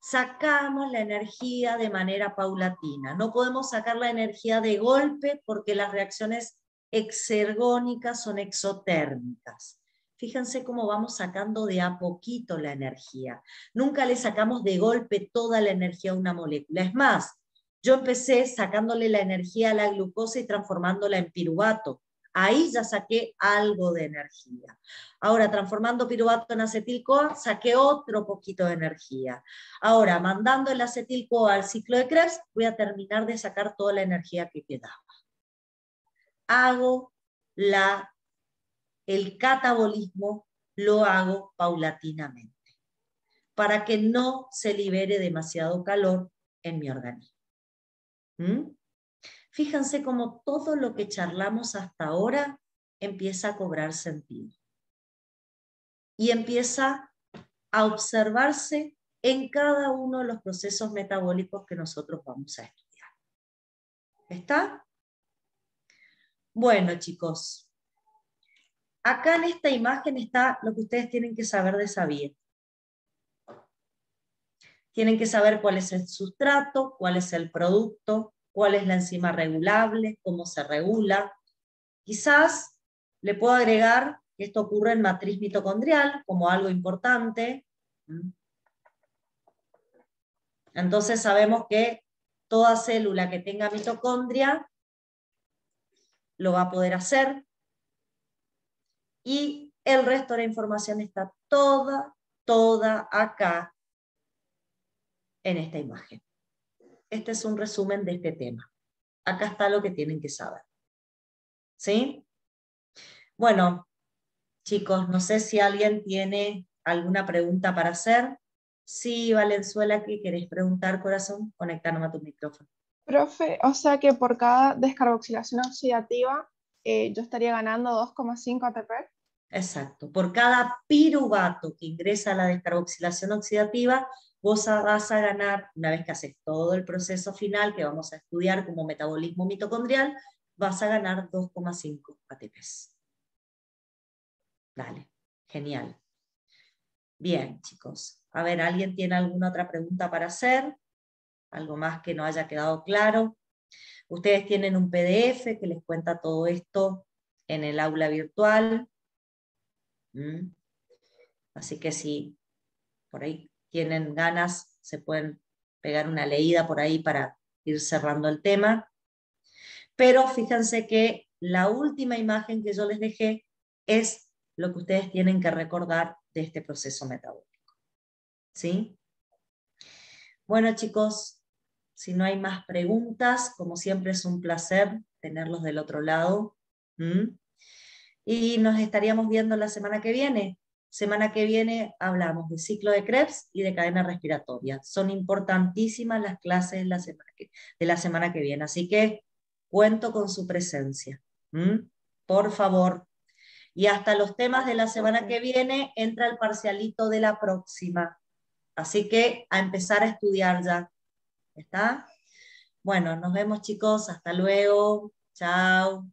sacamos la energía de manera paulatina. No podemos sacar la energía de golpe porque las reacciones exergónicas son exotérmicas. Fíjense cómo vamos sacando de a poquito la energía. Nunca le sacamos de golpe toda la energía a una molécula. Es más, yo empecé sacándole la energía a la glucosa y transformándola en piruvato. Ahí ya saqué algo de energía. Ahora, transformando piruvato en acetil-CoA, saqué otro poquito de energía. Ahora, mandando el acetil-CoA al ciclo de Krebs, voy a terminar de sacar toda la energía que quedaba. Hago el catabolismo, lo hago paulatinamente, para que no se libere demasiado calor en mi organismo. Fíjense cómo todo lo que charlamos hasta ahora empieza a cobrar sentido. Y empieza a observarse en cada uno de los procesos metabólicos que nosotros vamos a estudiar. ¿Está? Bueno, chicos, acá en esta imagen está lo que ustedes tienen que saber de esa vía. Tienen que saber cuál es el sustrato, cuál es el producto, cuál es la enzima regulable, cómo se regula. Quizás le puedo agregar que esto ocurre en matriz mitocondrial como algo importante. Entonces sabemos que toda célula que tenga mitocondria lo va a poder hacer. Y el resto de la información está toda acá en esta imagen. Este es un resumen de este tema. Acá está lo que tienen que saber. ¿Sí? Bueno, chicos, no sé si alguien tiene alguna pregunta para hacer. Sí, Valenzuela, ¿qué querés preguntar, corazón? Conectanos a tu micrófono. Profe, o sea que por cada descarboxilación oxidativa yo estaría ganando 2,5 ATP. Exacto. Por cada piruvato que ingresa a la descarboxilación oxidativa, vos vas a ganar, una vez que haces todo el proceso final que vamos a estudiar como metabolismo mitocondrial, vas a ganar 2,5 ATPs. Dale, genial. Bien, chicos. A ver, ¿alguien tiene alguna otra pregunta para hacer? ¿Algo más que no haya quedado claro? Ustedes tienen un PDF que les cuenta todo esto en el aula virtual. Así que si por ahí tienen ganas, se pueden pegar una leída por ahí para ir cerrando el tema. Pero fíjense que la última imagen que yo les dejé es lo que ustedes tienen que recordar de este proceso metabólico. ¿Sí? Bueno, chicos, Si no hay más preguntas, como siempre es un placer tenerlos del otro lado. ¿Mm? Y nos estaríamos viendo la semana que viene. Semana que viene hablamos de ciclo de Krebs y de cadena respiratoria. Son importantísimas las clases de la semana que viene, así que cuento con su presencia. ¿Mm? Por favor. Y hasta los temas de la semana que viene entra el parcialito de la próxima. Así que a empezar a estudiar ya. ¿Está? Bueno, nos vemos chicos. Hasta luego. Chao.